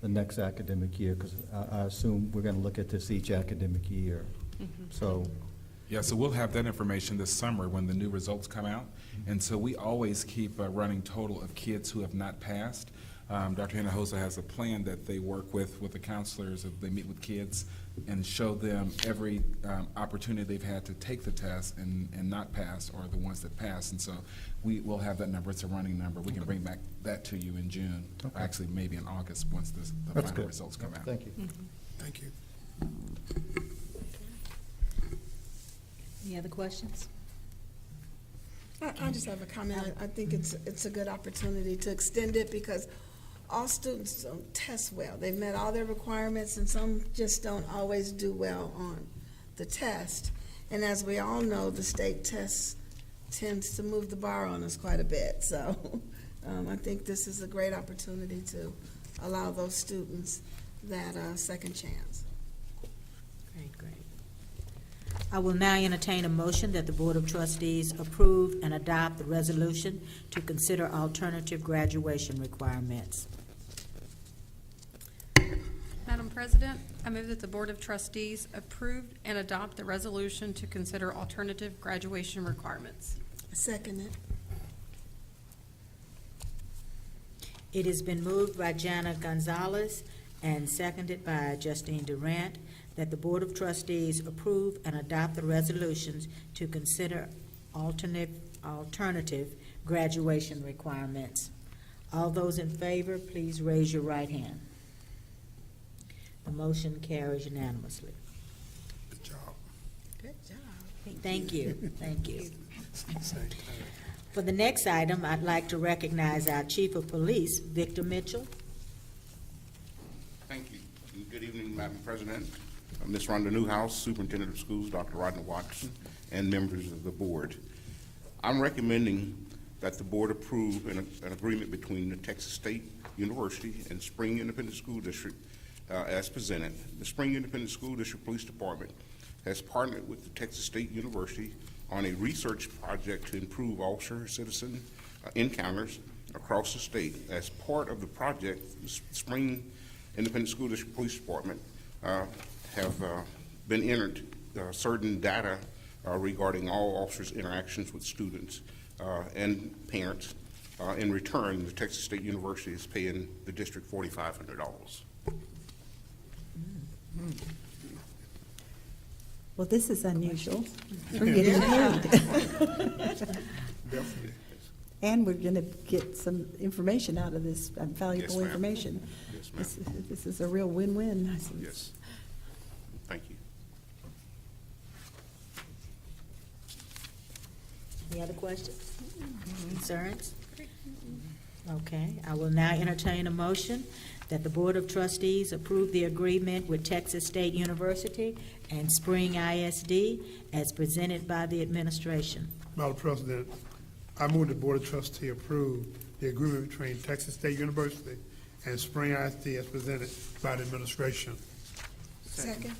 the next academic year? Because I assume we're going to look at this each academic year. So, Yeah, so we'll have that information this summer when the new results come out. And so we always keep a running total of kids who have not passed. Dr. Hinojosa has a plan that they work with the counselors. They meet with kids and show them every opportunity they've had to take the test and not pass, or the ones that pass. And so we will have that number. It's a running number. We can bring back that to you in June, or actually maybe in August once the That's final good. results come out. Thank you. Thank you. Any other questions? I just have a comment. I think it's a good opportunity to extend it because all students don't test well. They've met all their requirements, and some just don't always do well on the test. And as we all know, the state test tends to move the bar on us quite a bit. So I think this is a great opportunity to allow those students that second chance. Great. I will now entertain a motion that the Board of Trustees approve and adopt the resolution to consider alternative graduation requirements. Madam President, I move that the Board of Trustees approve and adopt the resolution to consider alternative graduation requirements. Second it. It has been moved by Jana Gonzalez and seconded by Justine Durant that the Board of Trustees approve and adopt the resolutions to consider alternative graduation requirements. All those in favor, please raise your right hand. The motion carries unanimously. Good job. Good job. Thank you. Thank you. Same time. For the next item, I'd like to recognize our Chief of Police, Victor Mitchell. Thank you. And good evening, Madam President, Ms. Rhonda Newhouse, Superintendent of Schools, Dr. Rodney Watson, and members of the board. I'm recommending that the board approve an agreement between the Texas State University and Spring Independent School District as presented. The Spring Independent School District Police Department has partnered with the Texas State University on a research project to improve officer-citizen encounters across the state. As part of the project, the Spring Independent School District Police Department have been entered certain data regarding all officers' interactions with students and parents. In return, the Texas State University is paying the district $4,500. Well, this is unusual. We're getting paid. Definitely. And we're going to get some information out of this, valuable Yes, ma'am. information. Yes, ma'am. This is a real win-win. Yes. Thank you. Any other questions? Concerns? Okay, I will now entertain a motion that the Board of Trustees approve the agreement with Texas State University and Spring ISD as presented by the administration. Madam President, I move the Board of Trustees approve the agreement between Texas State University and Spring ISD as presented by the administration. Second.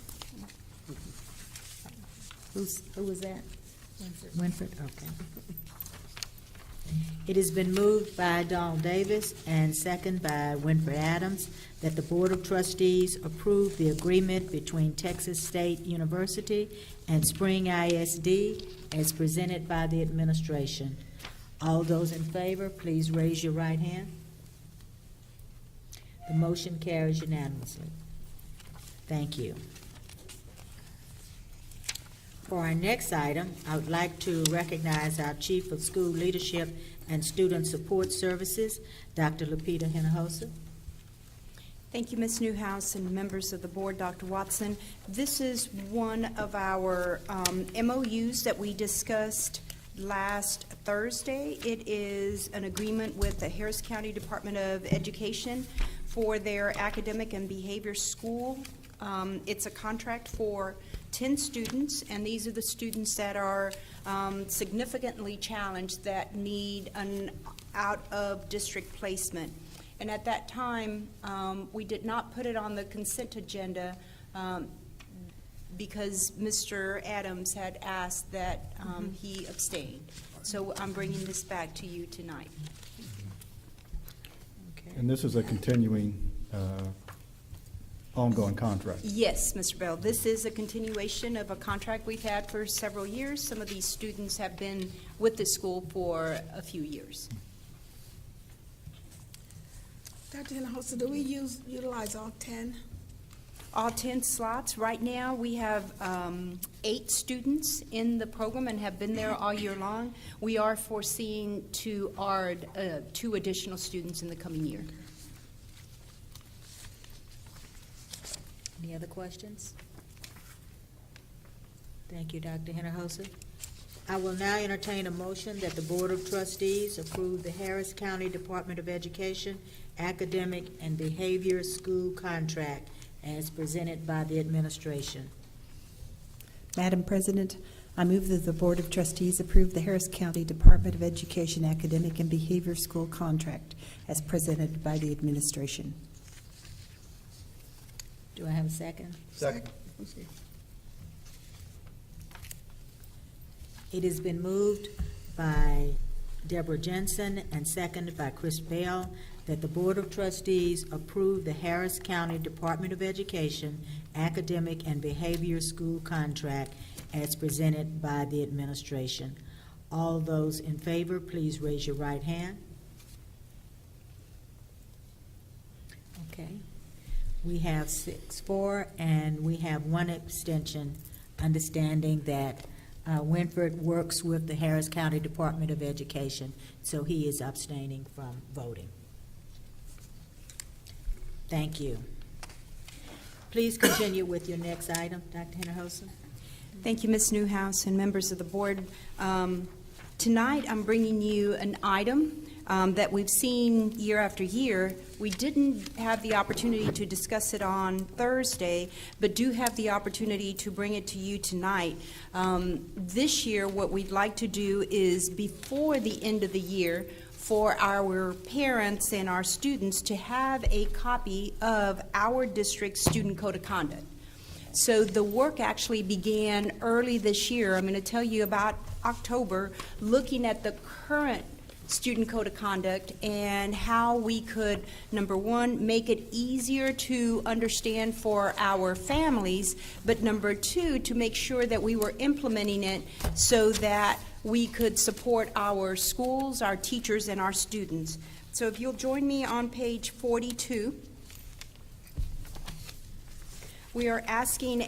Who was that? Winfred, okay. It has been moved by Donald Davis and second by Winfred Adams that the Board of Trustees approve the agreement between Texas State University and Spring ISD as presented by the administration. All those in favor, please raise your right hand. The motion carries unanimously. Thank you. For our next item, I would like to recognize our Chief of School Leadership and Student Support Services, Dr. Lupita Hinojosa. Thank you, Ms. Newhouse, and members of the board, Dr. Watson. This is one of our MOUs that we discussed last Thursday. It is an agreement with the Harris County Department of Education for their academic and behavior school. It's a contract for 10 students, and these are the students that are significantly challenged that need an out-of-district placement. And at that time, we did not put it on the consent agenda because Mr. Adams had asked that he abstain. So I'm bringing this back to you tonight. And this is a continuing, ongoing contract. Yes, Mr. Bell, this is a continuation of a contract we've had for several years. Some of these students have been with the school for a few years. Dr. Hinojosa, do we utilize all 10? All 10 slots. Right now, we have 8 students in the program and have been there all year long. We are foreseeing to add 2 additional students in the coming year. Any other questions? Thank you, Dr. Hinojosa. I will now entertain a motion that the Board of Trustees approve the Harris County Department of Education Academic and Behavior School Contract as presented by the administration. Madam President, I move that the Board of Trustees approve the Harris County Department of Education Academic and Behavior School Contract as presented by the administration. Do I have a second? Second. It has been moved by Deborah Jensen and seconded by Chris Bell that the Board of Trustees approve the Harris County Department of Education Academic and Behavior School Contract as presented by the administration. All those in favor, please raise your right hand. Okay. We have 6 for, and we have 1 abstention, understanding that Winfred works with the Harris County Department of Education, so he is abstaining from voting. Thank you. Please continue with your next item, Dr. Hinojosa. Thank you, Ms. Newhouse and members of the board. Tonight, I'm bringing you an item that we've seen year after year. We didn't have the opportunity to discuss it on Thursday, but do have the opportunity to bring it to you tonight. This year, what we'd like to do is, before the end of the year, for our parents and our students to have a copy of our district's student code of conduct. So the work actually began early this year. I'm going to tell you about October, looking at the current student code of conduct and how we could, number one, make it easier to understand for our families, but number two, to make sure that we were implementing it so that we could support our schools, our teachers, and our students. So if you'll join me on page 42. We are asking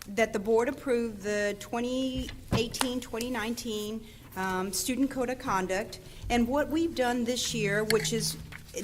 that the board approve the 2018-2019 Student Code of Conduct. And what we've done this year, which is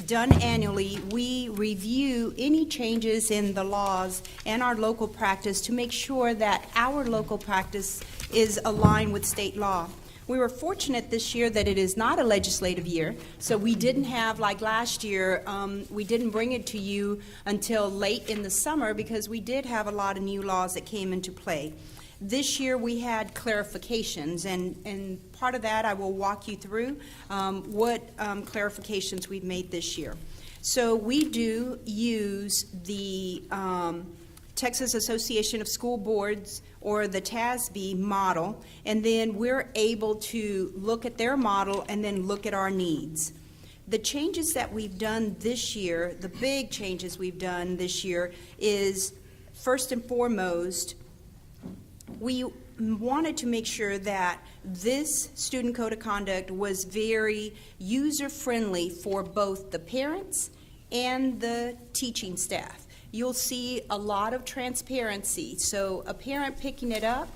done annually, we review any changes in the laws and our local practice to make sure that our local practice is aligned with state law. We were fortunate this year that it is not a legislative year, so we didn't have, like last year, we didn't bring it to you until late in the summer because we did have a lot of new laws that came into play. This year we had clarifications, and part of that I will walk you through what clarifications we've made this year. So we do use the Texas Association of School Boards, or the TASB model, and then we're able to look at their model and then look at our needs. The changes that we've done this year, the big changes we've done this year is, first and foremost, we wanted to make sure that this student code of conduct was very user-friendly for both the parents and the teaching staff. You'll see a lot of transparency. So a parent picking it up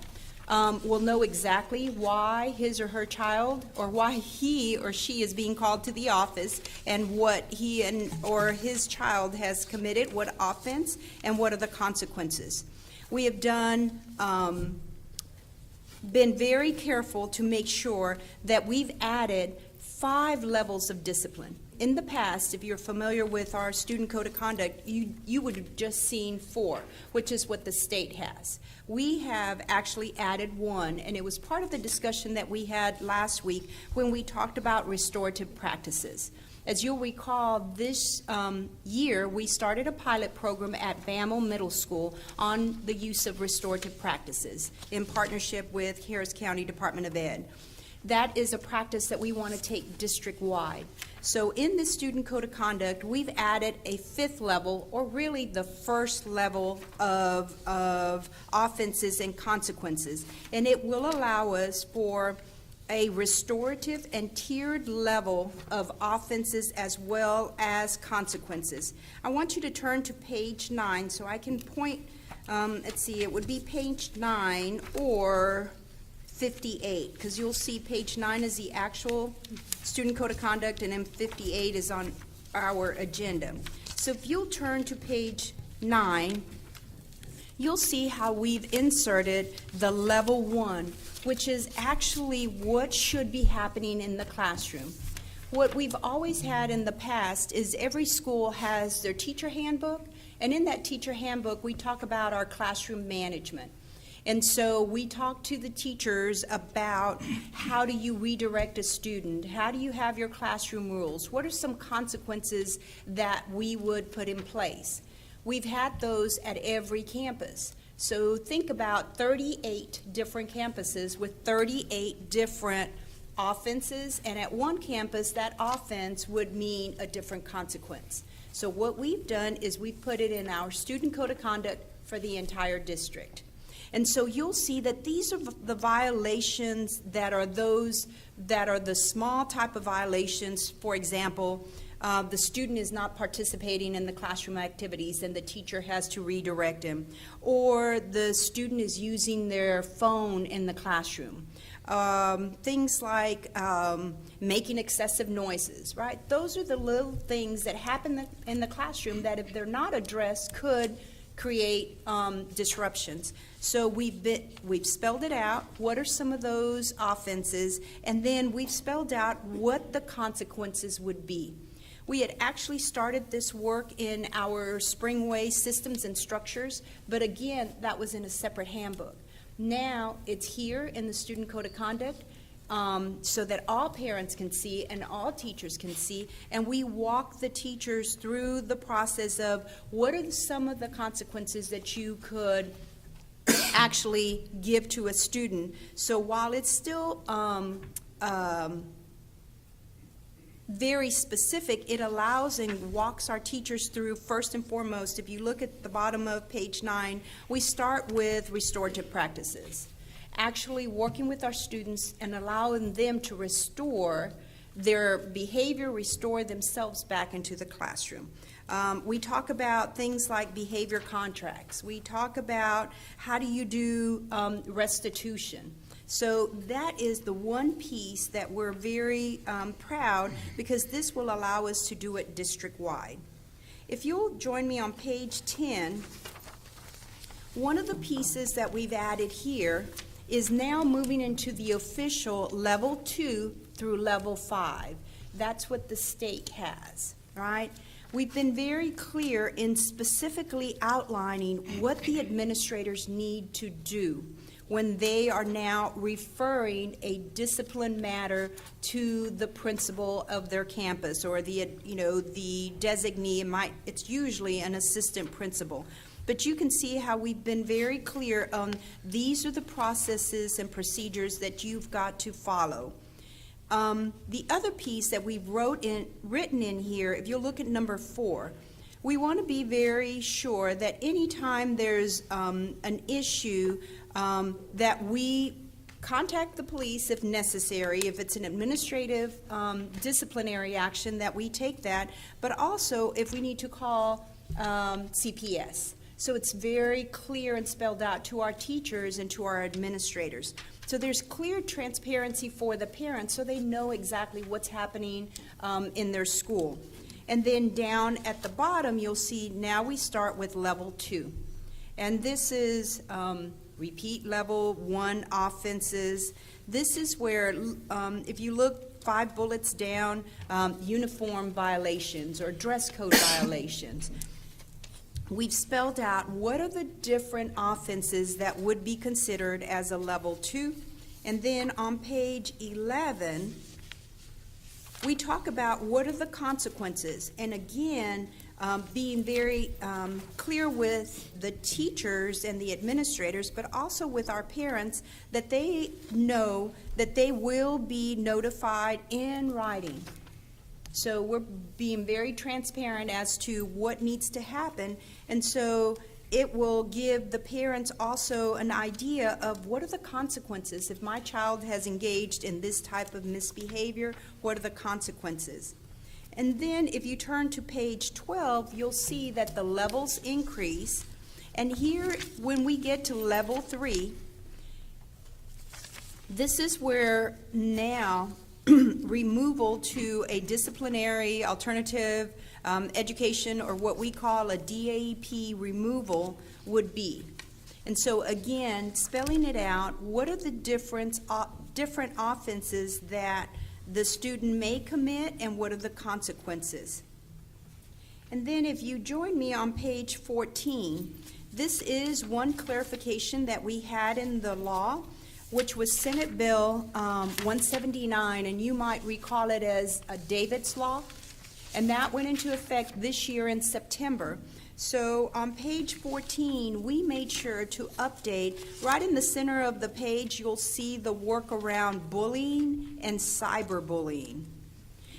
will know exactly why his or her child, or why he or she is being called to the office, and what he or his child has committed, what offense, and what are the consequences. We have been very careful to make sure that we've added 5 levels of discipline. In the past, if you're familiar with our student code of conduct, you would have just seen 4, which is what the state has. We have actually added 1, and it was part of the discussion that we had last week when we talked about restorative practices. As you'll recall, this year we started a pilot program at Bammel Middle School on the use of restorative practices in partnership with Harris County Department of Ed. That is a practice that we want to take district-wide. So in the student code of conduct, we've added a 5th level, or really the first level of offenses and consequences. And it will allow us for a restorative and tiered level of offenses as well as consequences. I want you to turn to page 9 so I can point, let's see, it would be page 9 or 58, because you'll see page 9 is the actual student code of conduct, and then 58 is on our agenda. So if you'll turn to page 9, you'll see how we've inserted the level 1, which is actually what should be happening in the classroom. What we've always had in the past is every school has their teacher handbook, and in that teacher handbook we talk about our classroom management. And so we talk to the teachers about how do you redirect a student? How do you have your classroom rules? What are some consequences that we would put in place? We've had those at every campus. So think about 38 different campuses with 38 different offenses, and at one campus that offense would mean a different consequence. So what we've done is we've put it in our student code of conduct for the entire district. And so you'll see that these are the violations that are those that are the small type of violations. For example, the student is not participating in the classroom activities and the teacher has to redirect him. Or the student is using their phone in the classroom. Things like making excessive noises, right? Those are the little things that happen in the classroom that if they're not addressed could create disruptions. So we've spelled it out. What are some of those offenses? And then we've spelled out what the consequences would be. We had actually started this work in our Springway systems and structures, but again, that was in a separate handbook. Now it's here in the Student Code of Conduct. so that all parents can see and all teachers can see, and we walk the teachers through the process of what are some of the consequences that you could actually give to a student. So while it's still very specific, it allows and walks our teachers through, first and foremost, if you look at the bottom of page 9, we start with restorative practices. Actually working with our students and allowing them to restore their behavior, restore themselves back into the classroom. We talk about things like behavior contracts. We talk about how do you do restitution. So that is the one piece that we're very proud, because this will allow us to do it district-wide. If you'll join me on page 10, one of the pieces that we've added here is now moving into the official level 2 through level 5. That's what the state has, right? We've been very clear in specifically outlining what the administrators need to do when they are now referring a discipline matter to the principal of their campus, or the designee. It's usually an assistant principal. But you can see how we've been very clear on these are the processes and procedures that you've got to follow. The other piece that we've written in here, if you look at number 4, we want to be very sure that anytime there's an issue, that we contact the police if necessary. If it's an administrative disciplinary action, that we take that, but also if we need to call CPS. So it's very clear and spelled out to our teachers and to our administrators. So there's clear transparency for the parents, so they know exactly what's happening in their school. And then down at the bottom, you'll see now we start with level 2. And this is repeat level 1 offenses. This is where, if you look 5 bullets down, uniform violations or dress code violations. We've spelled out what are the different offenses that would be considered as a level 2. And then on page 11, we talk about what are the consequences. And again, being very clear with the teachers and the administrators, but also with our parents, that they know that they will be notified in writing. So we're being very transparent as to what needs to happen, and so it will give the parents also an idea of what are the consequences. If my child has engaged in this type of misbehavior, what are the consequences? And then if you turn to page 12, you'll see that the levels increase, and here when we get to level 3, this is where now removal to a disciplinary alternative education, or what we call a DAEP removal, would be. And so again, spelling it out, what are the different offenses that the student may commit and what are the consequences? And then if you join me on page 14, this is one clarification that we had in the law, which was Senate Bill 179, and you might recall it as a David's Law, and that went into effect this year in September. So on page 14, we made sure to update. Right in the center of the page, you'll see the work around bullying and cyberbullying.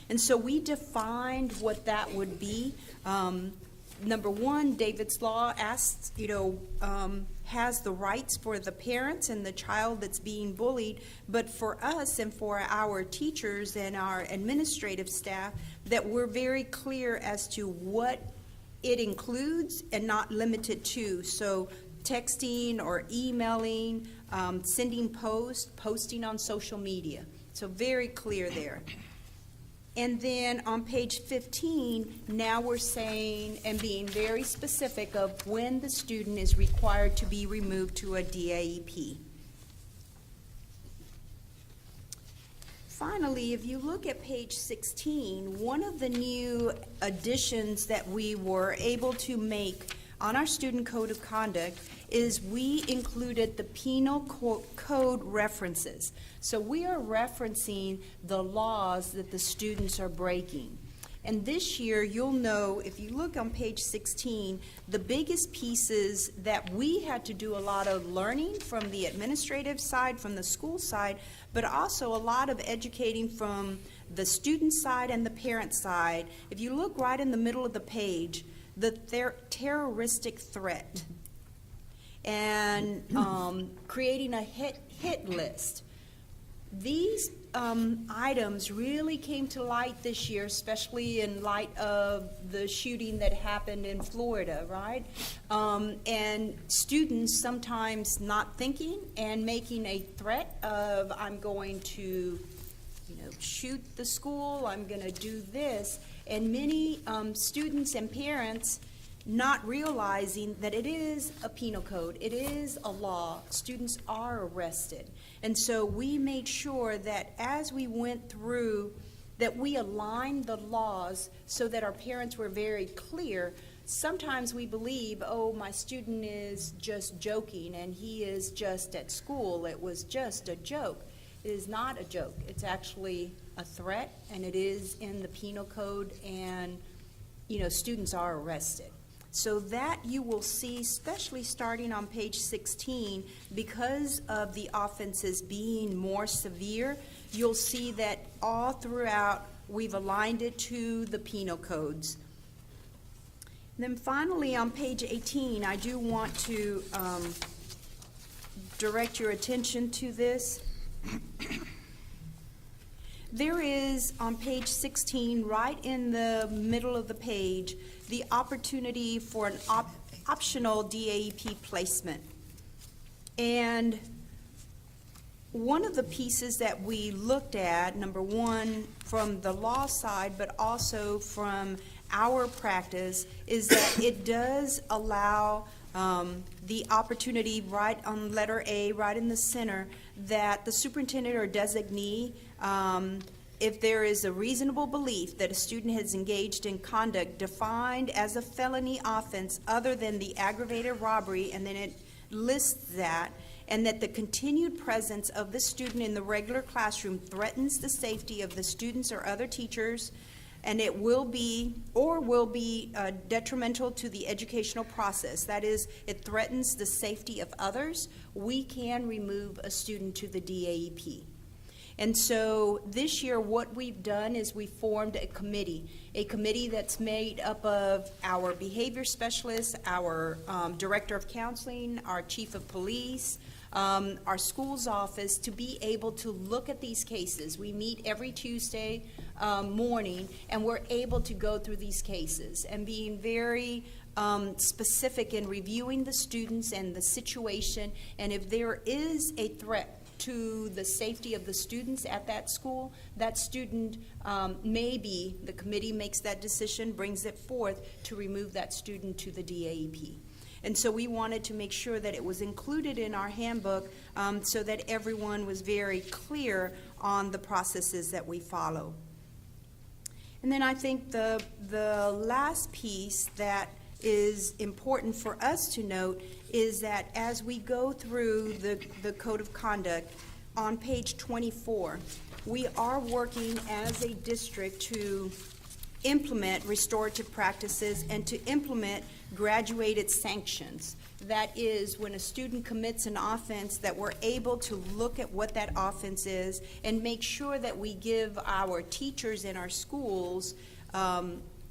And so we defined what that would be. Number 1, David's Law asks, has the rights for the parents and the child that's being bullied, but for us and for our teachers and our administrative staff, that we're very clear as to what it includes and not limited to. So texting or emailing, sending posts, posting on social media. So very clear there. And then on page 15, now we're saying and being very specific of when the student is required to be removed to a DAEP. Finally, if you look at page 16, one of the new additions that we were able to make on our student code of conduct is we included the penal code references. So we are referencing the laws that the students are breaking. And this year, you'll know, if you look on page 16, the biggest pieces that we had to do a lot of learning from the administrative side, from the school side, but also a lot of educating from the student side and the parent side. If you look right in the middle of the page, the terroristic threat and creating a hit list. These items really came to light this year, especially in light of the shooting that happened in Florida, right? And students sometimes not thinking and making a threat of, I'm going to, shoot the school, I'm going to do this. And many students and parents not realizing that it is a penal code, it is a law, students are arrested. And so we made sure that as we went through, that we aligned the laws so that our parents were very clear. Sometimes we believe, oh, my student is just joking and he is just at school, it was just a joke. It is not a joke, it's actually a threat, and it is in the penal code, and students are arrested. So that you will see, especially starting on page 16, because of the offenses being more severe, you'll see that all throughout we've aligned it to the penal codes. And then finally on page 18, I do want to direct your attention to this. There is on page 16, right in the middle of the page, the opportunity for an optional DAEP placement. And one of the pieces that we looked at, number one, from the law side, but also from our practice, is that it does allow the opportunity right on letter A, right in the center, that the superintendent or designee, if there is a reasonable belief that a student has engaged in conduct defined as a felony offense other than the aggravated robbery, and then it lists that, and that the continued presence of the student in the regular classroom threatens the safety of the students or other teachers, and it will be detrimental to the educational process. That is, it threatens the safety of others, we can remove a student to the DAEP. And so this year what we've done is we formed a committee that's made up of our behavior specialists, our director of counseling, our chief of police, our school's office, to be able to look at these cases. We meet every Tuesday morning, and we're able to go through these cases and being very specific in reviewing the students and the situation, and if there is a threat to the safety of the students at that school, that student maybe the committee makes that decision, brings it forth to remove that student to the DAEP. And so we wanted to make sure that it was included in our handbook so that everyone was very clear on the processes that we follow. And then I think the last piece that is important for us to note is that as we go through the Code of Conduct, on page 24, we are working as a district to implement restorative practices and to implement graduated sanctions. That is, when a student commits an offense, that we're able to look at what that offense is and make sure that we give our teachers in our schools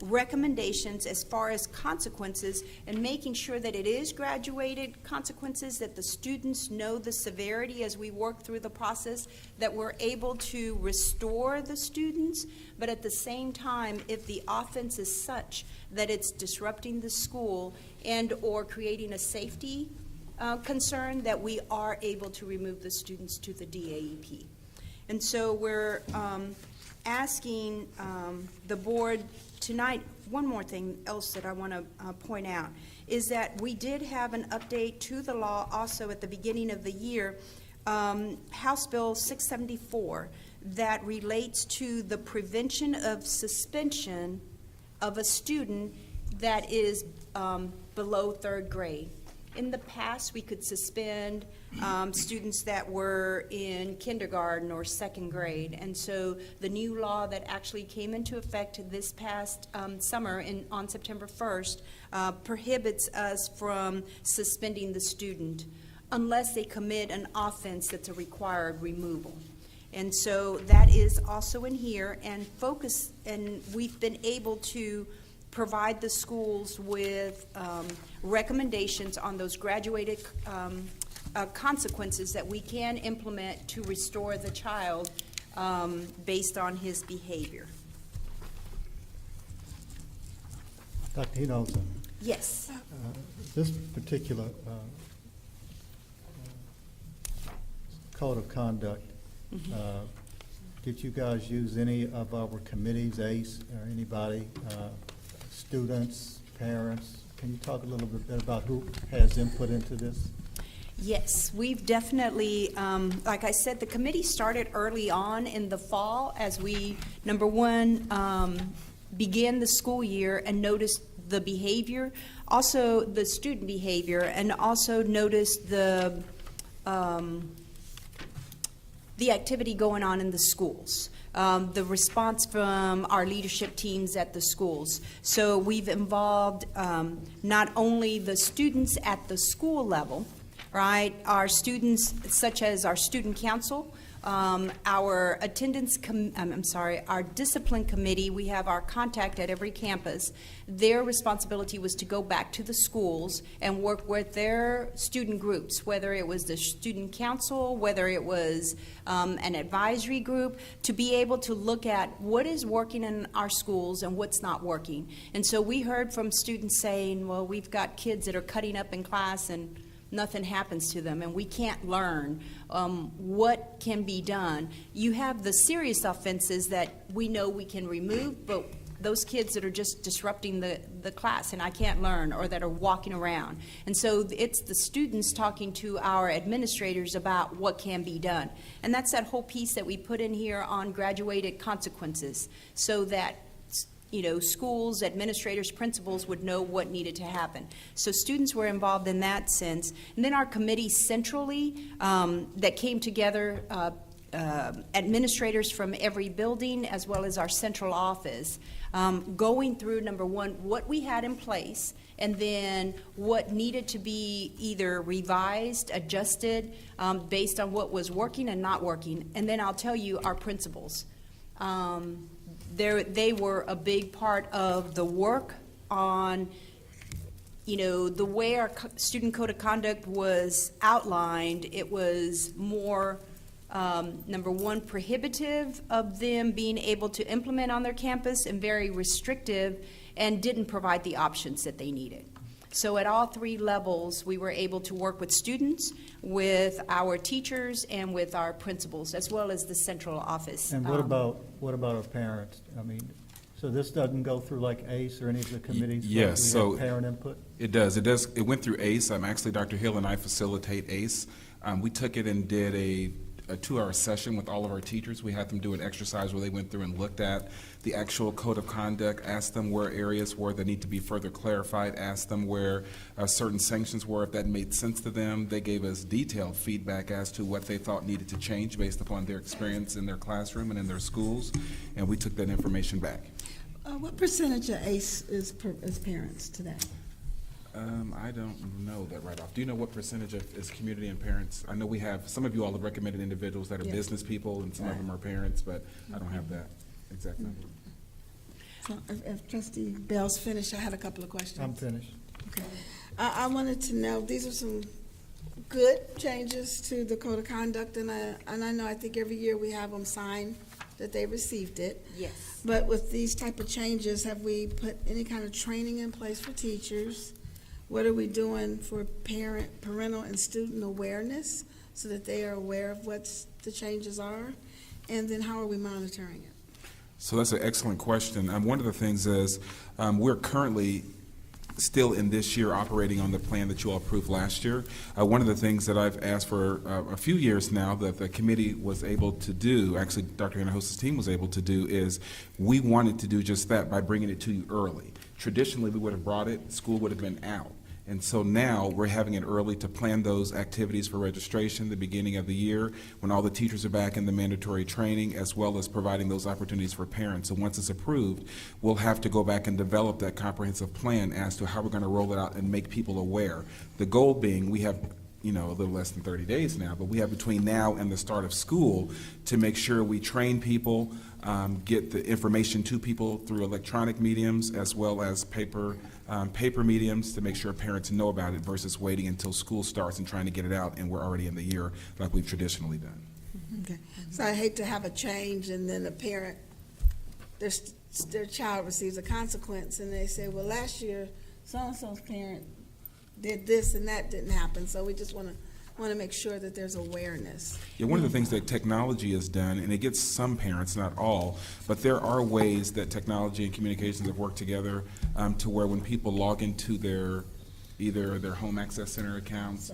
recommendations as far as consequences, and making sure that it is graduated consequences, that the students know the severity as we work through the process, that we're able to restore the students, but at the same time, if the offense is such that it's disrupting the school and or creating a safety concern, that we are able to remove the students to the DAEP. And so we're asking the board tonight. One more thing else that I want to point out is that we did have an update to the law also at the beginning of the year, House Bill 674, that relates to the prevention of suspension of a student that is below third grade. In the past, we could suspend students that were in kindergarten or second grade. And so the new law that actually came into effect this past summer on September 1st prohibits us from suspending the student unless they commit an offense that's a required removal. And so that is also in here, and we've been able to provide the schools with recommendations on those graduated consequences that we can implement to restore the child based on his behavior. Dr. Hinosa, Yes. this particular code of conduct, did you guys use any of our committees, ACE, or anybody, students, parents? Can you talk a little bit about who has input into this? Yes, we've definitely, like I said, the committee started early on in the fall as we, number one, began the school year and noticed the behavior, also the student behavior, and also noticed the activity going on in the schools. The response from our leadership teams at the schools. So we've involved not only the students at the school level, right, our students such as our student council, our our discipline committee, we have our contact at every campus. Their responsibility was to go back to the schools and work with their student groups, whether it was the student council, whether it was an advisory group, to be able to look at what is working in our schools and what's not working. And so we heard from students saying, well, we've got kids that are cutting up in class and nothing happens to them, and we can't learn what can be done. You have the serious offenses that we know we can remove, but those kids that are just disrupting the class and I can't learn, or that are walking around. And so it's the students talking to our administrators about what can be done. And that's that whole piece that we put in here on graduated consequences, so that schools, administrators, principals would know what needed to happen. So students were involved in that sense. And then our committee centrally that came together, administrators from every building as well as our central office, going through, number one, what we had in place, and then what needed to be either revised, adjusted, based on what was working and not working. And then I'll tell you, our principals. They were a big part of the work on, the way our student code of conduct was outlined. It was more, number one, prohibitive of them being able to implement on their campus, and very restrictive, and didn't provide the options that they needed. So at all three levels, we were able to work with students, with our teachers, and with our principals, as well as the central office. And what about our parents? I mean, so this doesn't go through like ACE or any of the committees? Yes, We so have parent input? It does. It went through ACE. Actually, Dr. Hill and I facilitate ACE. We took it and did a 2-hour session with all of our teachers. We had them do an exercise where they went through and looked at the actual code of conduct, asked them where areas were that need to be further clarified, asked them where certain sanctions were, if that made sense to them. They gave us detailed feedback as to what they thought needed to change based upon their experience in their classroom and in their schools, and we took that information back. What percentage of ACE is parents to that? I don't know that right off. Do you know what percentage is community and parents? I know we have, some of you all have recommended individuals that are business people, and some of them are parents, but I don't have that exact number. So if Trustee Bell's finished, I had a couple of questions. I'm finished. Okay. I wanted to know, these are some good changes to the code of conduct, and I think every year we have them sign that they received it. Yes. But with these type of changes, have we put any kind of training in place for teachers? What are we doing for parental and student awareness, so that they are aware of what the changes are? And then how are we monitoring it? So that's an excellent question. One of the things is we're currently still in this year operating on the plan that you all approved last year. One of the things that I've asked for a few years now that the committee was able to do, actually Dr. Hinojosa's team was able to do, is we wanted to do just that by bringing it to you early. Traditionally, we would have brought it, school would have been out. And so now we're having it early to plan those activities for registration, the beginning of the year, when all the teachers are back in the mandatory training, as well as providing those opportunities for parents. So once it's approved, we'll have to go back and develop that comprehensive plan as to how we're going to roll it out and make people aware. The goal being, we have a little less than 30 days now, but we have between now and the start of school to make sure we train people, get the information to people through electronic mediums as well as paper mediums to make sure parents know about it versus waiting until school starts and trying to get it out and we're already in the year like we've traditionally done. Okay. So I hate to have a change and then a parent, their child receives a consequence and they say, well, last year so-and-so's parent did this and that didn't happen. So we just want to make sure that there's awareness. Yeah, one of the things that technology has done, and it gets some parents, not all, but there are ways that technology and communications have worked together to where when people log into either their home access center accounts,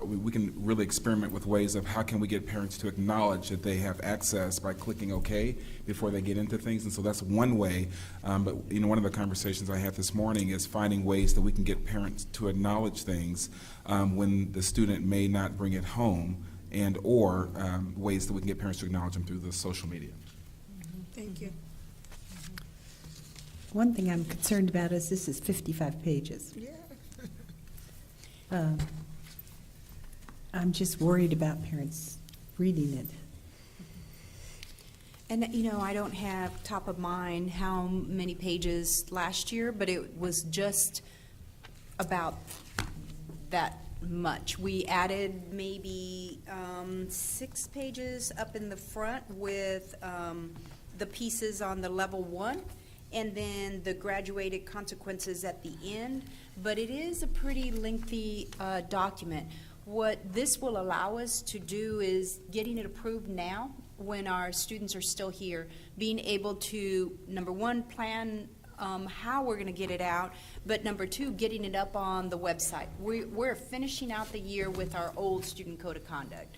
we can really experiment with ways of how can we get parents to acknowledge that they have access by clicking OK before they get into things. And so that's one way. But one of the conversations I had this morning is finding ways that we can get parents to acknowledge things when the student may not bring it home, and or ways that we can get parents to acknowledge them through the social media. Thank you. One thing I'm concerned about is this is 55 pages. Yeah. I'm just worried about parents reading it. And, I don't have top of mind how many pages last year, but it was just about that much. We added maybe 6 pages up in the front with the pieces on the level 1, and then the graduated consequences at the end. But it is a pretty lengthy document. What this will allow us to do is getting it approved now when our students are still here, being able to, number one, plan how we're going to get it out, but number 2, getting it up on the website. We're finishing out the year with our old student code of conduct.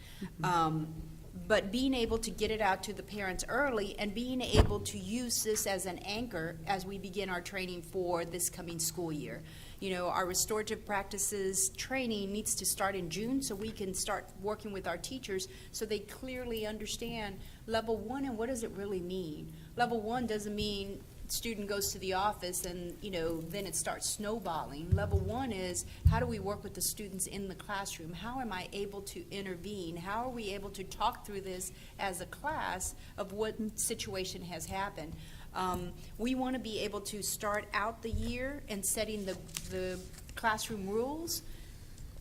But being able to get it out to the parents early and being able to use this as an anchor as we begin our training for this coming school year. Our restorative practices training needs to start in June so we can start working with our teachers so they clearly understand level 1 and what does it really mean. Level 1 doesn't mean student goes to the office and, then it starts snowballing. Level 1 is how do we work with the students in the classroom? How am I able to intervene? How are we able to talk through this as a class of what situation has happened? We want to be able to start out the year and setting the classroom rules.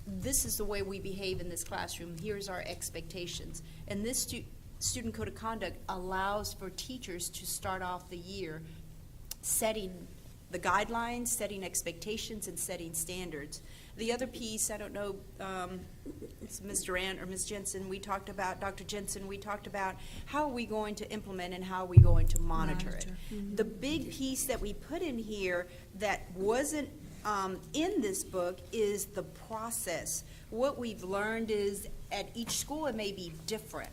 This is the way we behave in this classroom. Here's our expectations. And this student code of conduct allows for teachers to start off the year setting the guidelines, setting expectations, and setting standards. The other piece, I don't know, it's Ms. Durant or Ms. Jensen, Dr. Jensen, we talked about how are we going to implement and how are we going to monitor it. Mm-hmm. The big piece that we put in here that wasn't in this book is the process. What we've learned is at each school it may be different.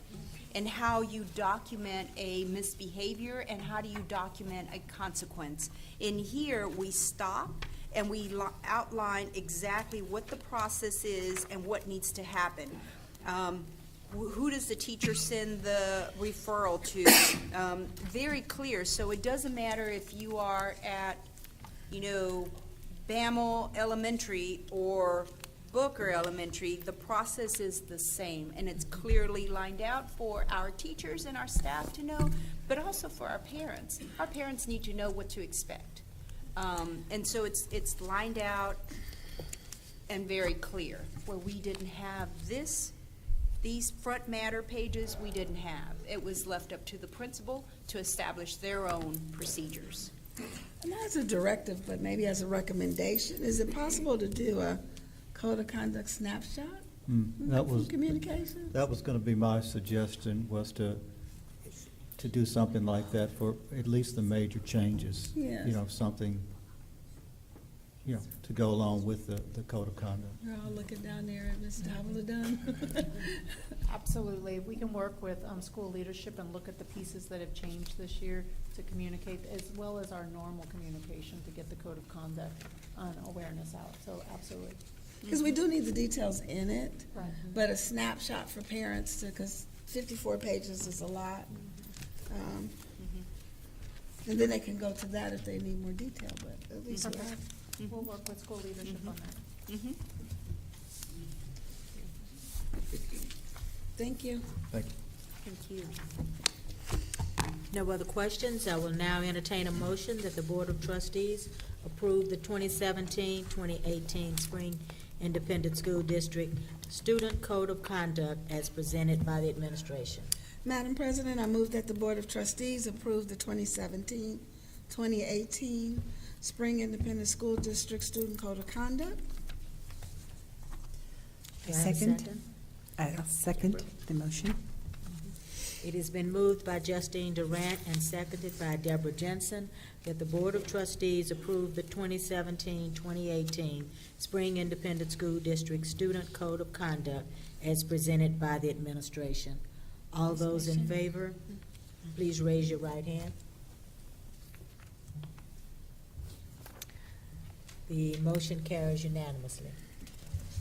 And how you document a misbehavior and how do you document a consequence. In here, we stop and we outline exactly what the process is and what needs to happen. Who does the teacher send the referral to? Very clear. So it doesn't matter if you are at, Bammel Elementary or Booker Elementary, the process is the same, and it's clearly lined out for our teachers and our staff to know, but also for our parents. Our parents need to know what to expect. And so it's lined out and very clear, where we didn't have these front matter pages we didn't have. It was left up to the principal to establish their own procedures. And not as a directive, but maybe as a recommendation, is it possible to do a code of conduct snapshot from communication? That was going to be my suggestion, was to do something like that for at least the major changes. Yes. Something to go along with the code of conduct. We're all looking down there at Ms. Davila Dunn. Absolutely. If we can work with school leadership and look at the pieces that have changed this year to communicate, as well as our normal communication to get the code of conduct awareness out. So absolutely. Because we do need the details in it, Right. but a snapshot for parents, because 54 pages is a lot. And then they can go to that if they need more detail, but at least we have. We'll work with school leadership on that. Thank you. Thank you. Thank you. No other questions. I will now entertain a motion that the Board of Trustees approve the 2017-2018 Spring Independent School District Student Code of Conduct as presented by the administration. Madam President, I move that the Board of Trustees approve the 2017-2018 Spring Independent School District Student Code of Conduct. Do I have a Second. I'll second the motion. It has been moved by Justine Durant and seconded by Deborah Jensen that the Board of Trustees approve the 2017-2018 Spring Independent School District Student Code of Conduct as presented by the administration. All those in favor, please raise your right hand. The motion carries unanimously.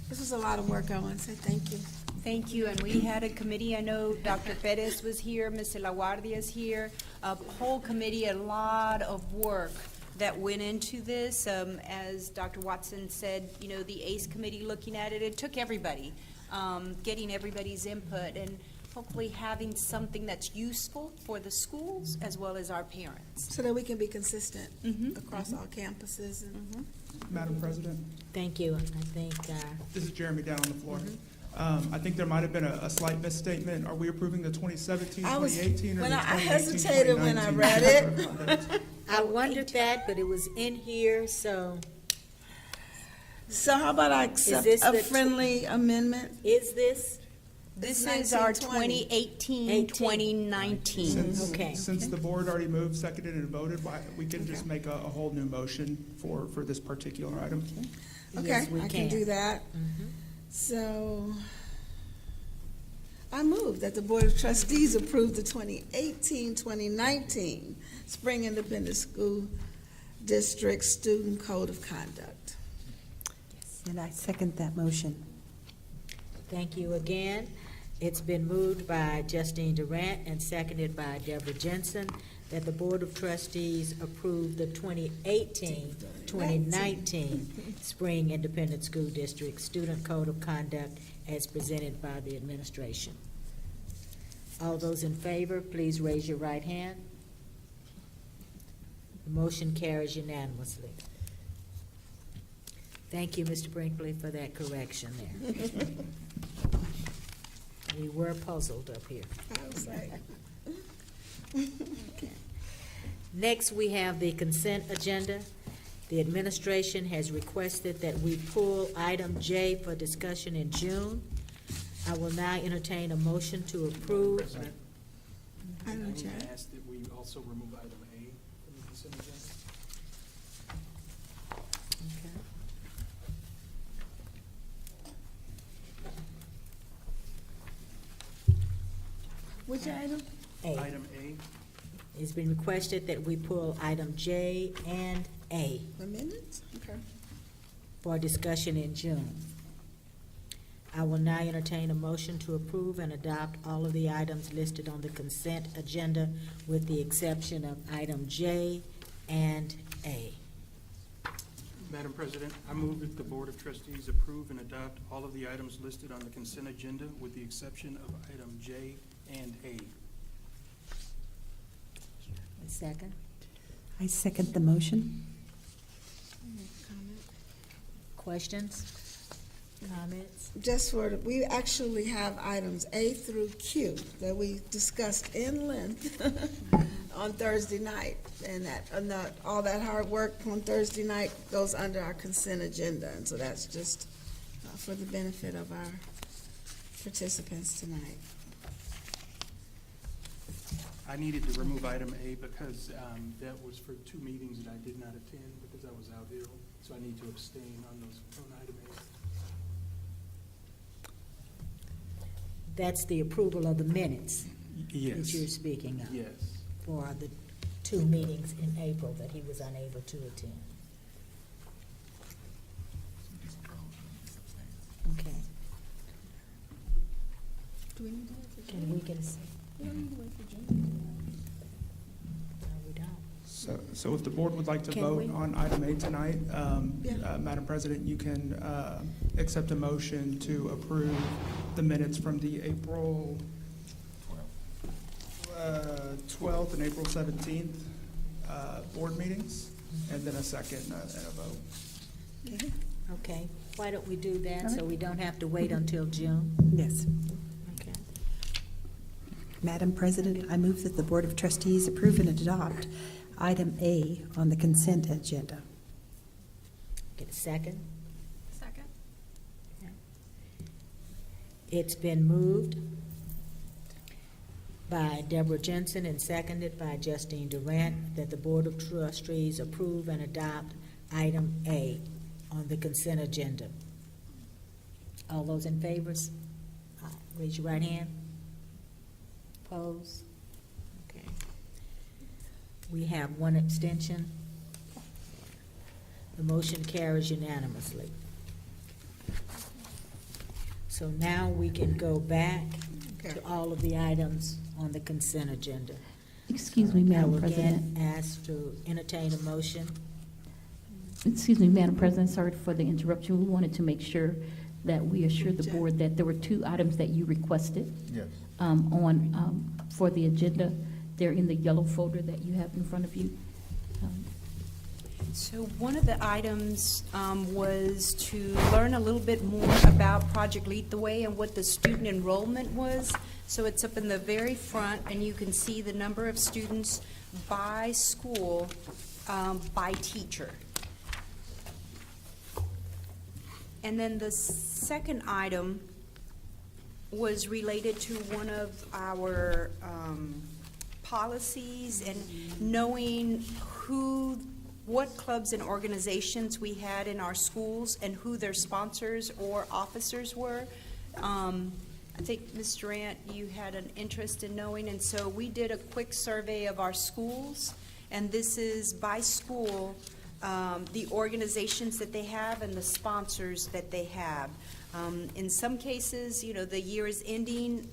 This was a lot of work. I want to say thank you. Thank you, and we had a committee, I know Dr. Perez was here, Mr. LaGuardia is here, a whole committee, a lot of work that went into this. As Dr. Watson said, you know, the ACE committee looking at it, it took everybody, getting everybody's input, and hopefully having something that's useful for the schools as well as our parents. So that we can be consistent across all campuses. And Madam President, Thank you. I think, this is Jeremy down on the floor. I think there might have been a slight misstatement. Are we approving the 2017, I was, 2018, or when the I 2018, hesitated when I 2019? read it. I wondered that, but it was in here, so So how about I accept this a the friendly amendment? is this? This It's is our 1920. 2018-2019. Okay. Since the board already moved, seconded, and voted, we can just make a whole new motion for this particular item. Okay, Yes, we I can do that. So I move that the Board of Trustees approve the 2018-2019 Spring Independent School District Student Code of Conduct. And I second that motion. Thank you again. It's been moved by Justine Durant and seconded by Deborah Jensen that the Board of Trustees approve the 2018-2019 Spring Independent School District Student Code of Conduct as presented by the administration. All those in favor, please raise your right hand. The motion carries unanimously. Thank you, Mr. Brinkley, for that correction there. We were puzzled up here. I was like, Okay. Next, we have the consent agenda. The administration has requested that we pull item J for discussion in June. I will now entertain a motion to approve. I don't know, ask that we also remove item A from the consent agenda. Okay. which item? A. Item A. It's been requested that we pull item J and A Amendments? Okay. for discussion in June. I will now entertain a motion to approve and adopt all of the items listed on the consent agenda with the exception of item J and A. Madam President, I move that the Board of Trustees approve and adopt all of the items listed on the consent agenda with the exception of item J and A. A second? I second the motion. Questions? Comments? Just for, we actually have items A through Q that we discussed in length on Thursday night. And all that hard work on Thursday night goes under our consent agenda. And so that's just for the benefit of our participants tonight. I needed to remove item A because that was for 2 meetings that I did not attend because I was out ill. so I need to abstain on those, on item A. That's the approval of the minutes Yes. that you're speaking of. Yes. For the 2 meetings in April that he was unable to attend. Okay. Do we need to wait for Can we get a second? We don't need to wait for June. No, we don't. So if the board would like to Can vote we? on item A tonight, Yeah. Madam President, you can accept a motion to approve the minutes from the April 12th and April 17th board meetings, and then a second and a vote. Okay, why don't we do that so we don't have to wait until June? Yes. Okay. Madam President, I move that the Board of Trustees approve and adopt item A on the consent agenda. Get a second? Second. It's been moved by Deborah Jensen and seconded by Justine Durant that the Board of Trustees approve and adopt item A on the consent agenda. All those in favor, raise your right hand. Opposed? Okay. We have one abstention. The motion carries unanimously. So now we can go back to all of the items on the consent agenda. Excuse me, I Madam will President. again ask to entertain a motion. Excuse me, Madam President, sorry for the interruption. We wanted to make sure that we assured the board that there were 2 items that you requested Yes. for the agenda. They're in the yellow folder that you have in front of you. So one of the items was to learn a little bit more about Project Lead the Way and what the student enrollment was. So it's up in the very front, and you can see the number of students by school, by teacher. And then the second item was related to one of our policies and knowing what clubs and organizations we had in our schools and who their sponsors or officers were. I think, Ms. Durant, you had an interest in knowing, and so we did a quick survey of our schools, and this is by school, the organizations that they have and the sponsors that they have. In some cases, the year is ending.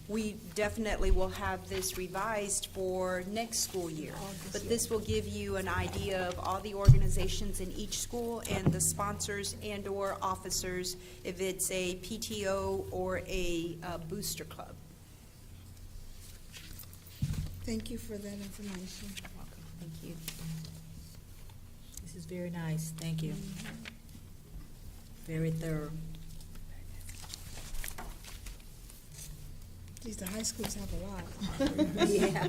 We definitely will have this revised for next school year. But this will give you an idea of all the organizations in each school and the sponsors and/or officers, if it's a PTO or a booster club. Thank you for that information. Thank you. This is very nice, thank you. Very thorough. Geez, the high schools have a lot. Yeah.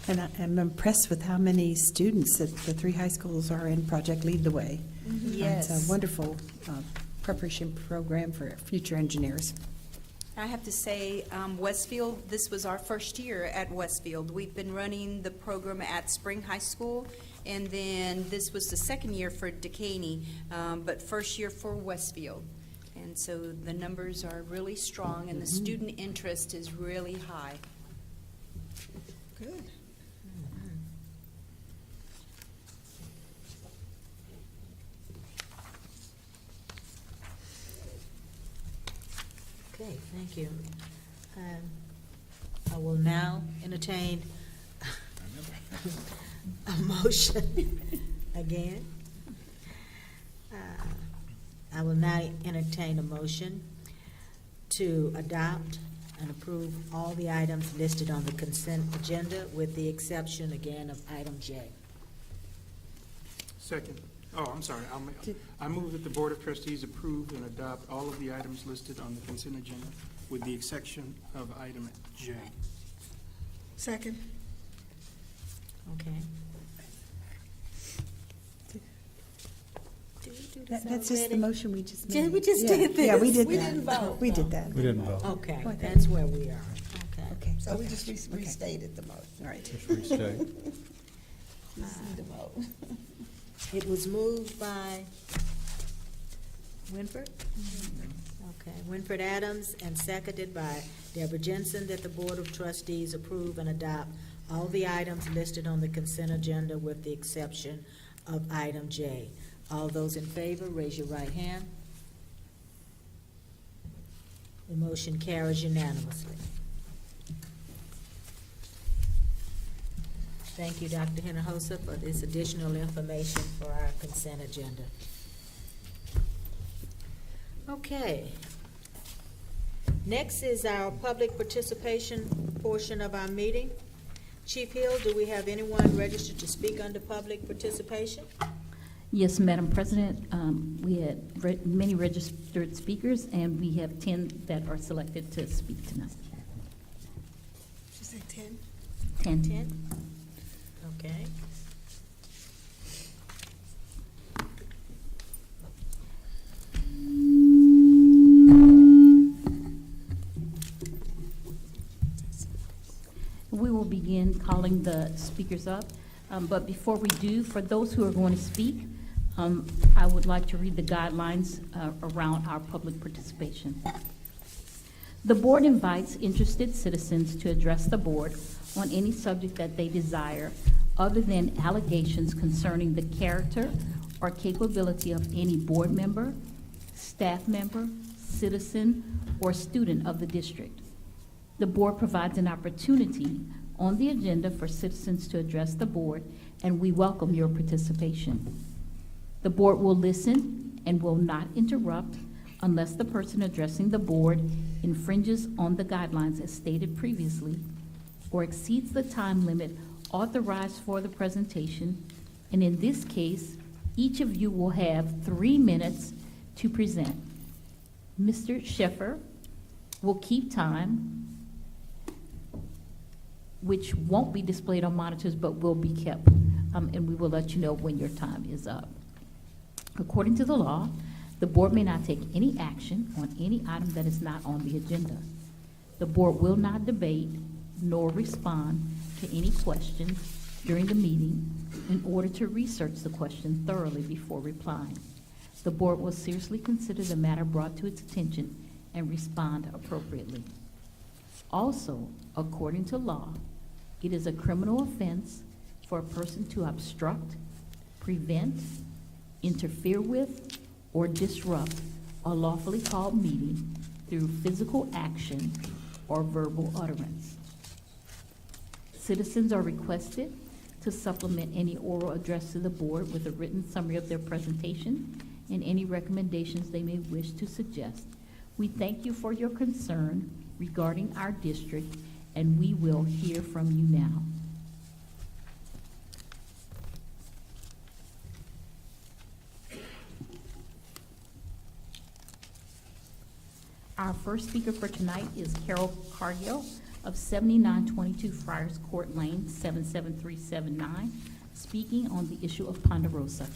And I'm impressed with how many students that the 3 high schools are in Project Lead the Way. Yes. It's a wonderful preparation program for future engineers. I have to say, Westfield, this was our first year at Westfield. We've been running the program at Spring High School, and then this was the second year for Decaney, but first year for Westfield. And so the numbers are really strong, and the student interest is really high. Good. Okay, thank you. I will now entertain a motion again. I will now entertain a motion to adopt and approve all the items listed on the consent agenda with the exception again of item J. Second. Oh, I'm sorry. I move that the Board of Trustees approve and adopt all of the items listed on the consent agenda with the exception of item J. Second. Okay. That's just the motion we just made. We just Yeah. did this. Yeah, we did We that. didn't vote. We did that. We didn't vote. Okay, Okay. that's where we are. Okay. Okay. So we just restated the motion. All right. Just restate. Just need to vote. It was moved by Winford? Okay, Winford Adams, and seconded by Deborah Jensen, that the Board of Trustees approve and adopt all the items listed on the consent agenda with the exception of item J. All those in favor, raise your right hand. The motion carries unanimously. Thank you, Dr. Hinojosa, for this additional information for our consent agenda. Okay. Next is our public participation portion of our meeting. Chief Hill, do we have anyone registered to speak under public participation? Yes, Madam President, we had many registered speakers, and we have 10 that are selected to speak tonight. Did you say 10? 10. 10? Okay. We will begin calling the speakers up, but before we do, for those who are going to speak, I would like to read the guidelines around our public participation. The board invites interested citizens to address the board on any subject that they desire, other than allegations concerning the character or capability of any board member, staff member, citizen, or student of the district. The board provides an opportunity on the agenda for citizens to address the board, and we welcome your participation. The board will listen and will not interrupt unless the person addressing the board infringes on the guidelines as stated previously or exceeds the time limit authorized for the presentation, and in this case, each of you will have 3 minutes to present. Mr. Sheffer will keep time, which won't be displayed on monitors but will be kept, and we will let you know when your time is up. According to the law, the board may not take any action on any item that is not on the agenda. The board will not debate nor respond to any questions during the meeting in order to research the question thoroughly before replying. The board will seriously consider the matter brought to its attention and respond appropriately. Also, according to law, it is a criminal offense for a person to obstruct, prevent, interfere with, or disrupt a lawfully called meeting through physical action or verbal utterance. Citizens are requested to supplement any oral address to the board with a written summary of their presentation and any recommendations they may wish to suggest. We thank you for your concern regarding our district, and we will hear from you now. Our first speaker for tonight is Carol Cargill of 7922 Friars Court Lane, 77379, speaking on the issue of Ponderosa.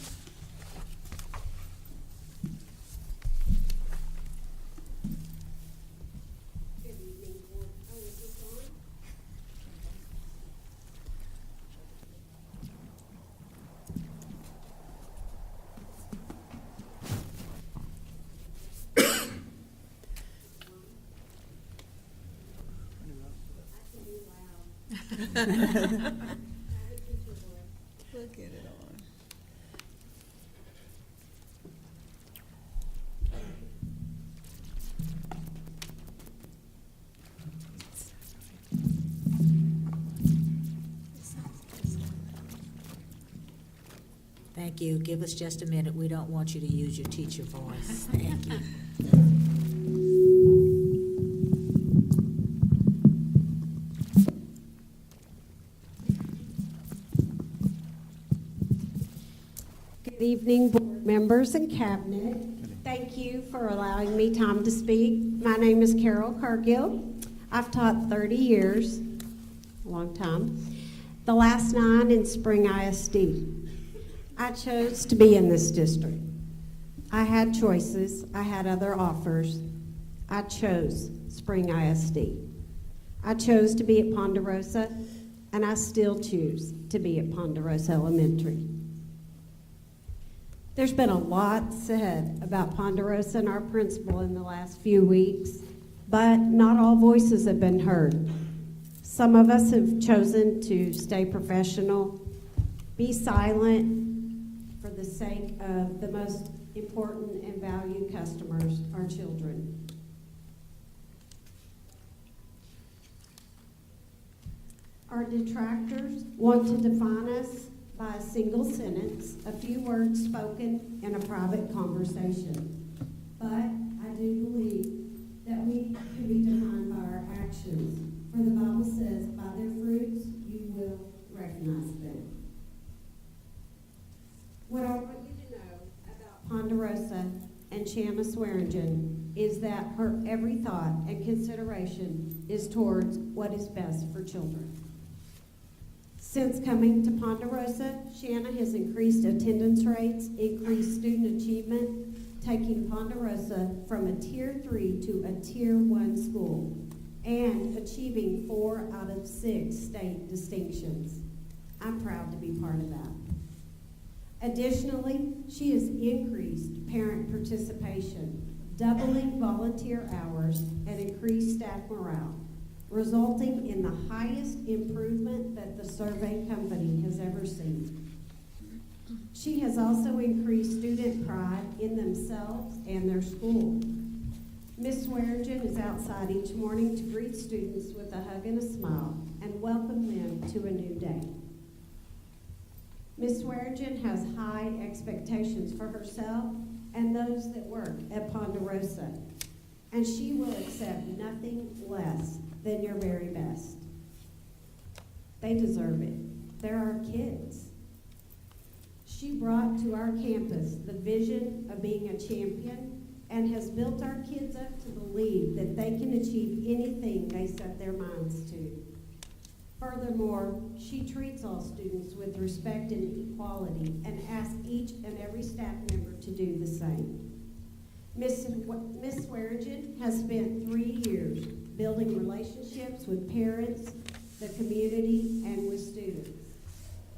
We'll get it on. Thank you. Give us just a minute. We don't want you to use your teacher voice. Thank you. Good evening, board members and cabinet. Thank you for allowing me time to speak. My name is Carol Cargill. I've taught 30 years, a long time, the last 9 in Spring ISD. I chose to be in this district. I had choices. I had other offers. I chose Spring ISD. I chose to be at Ponderosa, and I still choose to be at Ponderosa Elementary. There's been a lot said about Ponderosa and our principal in the last few weeks, but not all voices have been heard. Some of us have chosen to stay professional, be silent for the sake of the most important and valued customers, our children. Our detractors want to define us by a single sentence, a few words spoken in a private conversation. But I do believe that we can be defined by our actions. For the Bible says, by their fruits you will recognize them. What I want you to know about Ponderosa and Shanna Swearingen is that her every thought and consideration is towards what is best for children. Since coming to Ponderosa, Shanna has increased attendance rates, increased student achievement, taking Ponderosa from a Tier 3 to a Tier 1 school, and achieving 4 out of 6 state distinctions. I'm proud to be part of that. Additionally, she has increased parent participation, doubling volunteer hours, and increased staff morale, resulting in the highest improvement that the survey company has ever seen. She has also increased student pride in themselves and their school. Ms. Swearingen is outside each morning to greet students with a hug and a smile and welcome them to a new day. Ms. Swearingen has high expectations for herself and those that work at Ponderosa, and she will accept nothing less than your very best. They deserve it. They're our kids. She brought to our campus the vision of being a champion and has built our kids up to believe that they can achieve anything they set their minds to. Furthermore, she treats all students with respect and equality and asks each and every staff member to do the same. Ms. Swearingen has spent 3 years building relationships with parents, the community, and with students.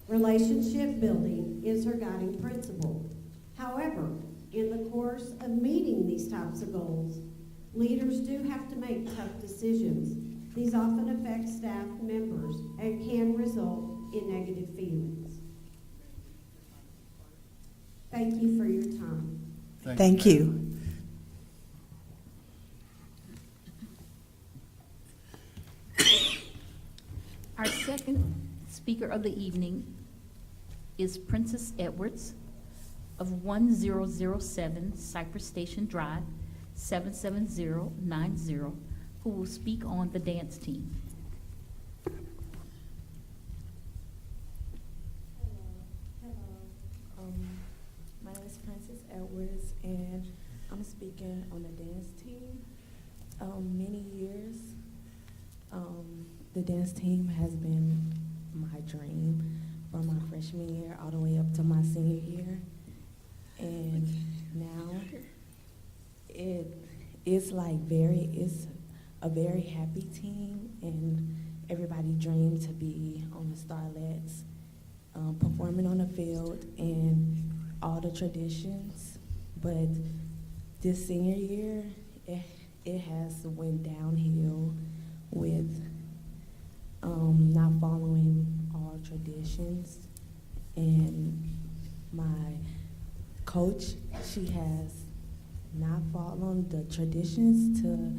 Relationship building is her guiding principle. However, in the course of meeting these types of goals, leaders do have to make tough decisions. These often affect staff members and can result in negative feelings. Thank you for your time. Thank you. Our second speaker of the evening is Princess Edwards of 1007 Cypress Station Drive, 77090, who will speak on the dance team. My name is Princess Edwards, and I'm speaking on the dance team. Many years, the dance team has been my dream from my freshman year all the way up to my senior year. And now it's a very happy team, and everybody dreamed to be on the Starlets, performing on the field and all the traditions. But this senior year, it has went downhill with not following all traditions. And my coach, she has not followed the traditions to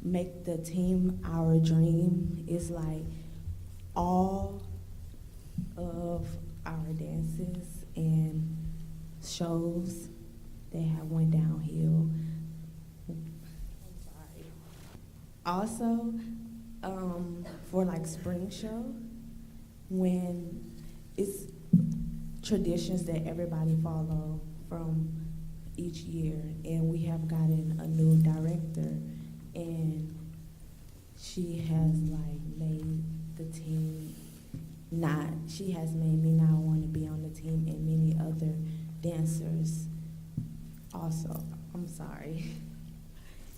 make the team our dream. It's like all of our dances and shows, they have went downhill. Also, for like spring show, when it's traditions that everybody follow from each year, and we have gotten a new director, and she has like made the team she has made me not want to be on the team, and many other dancers also. I'm sorry.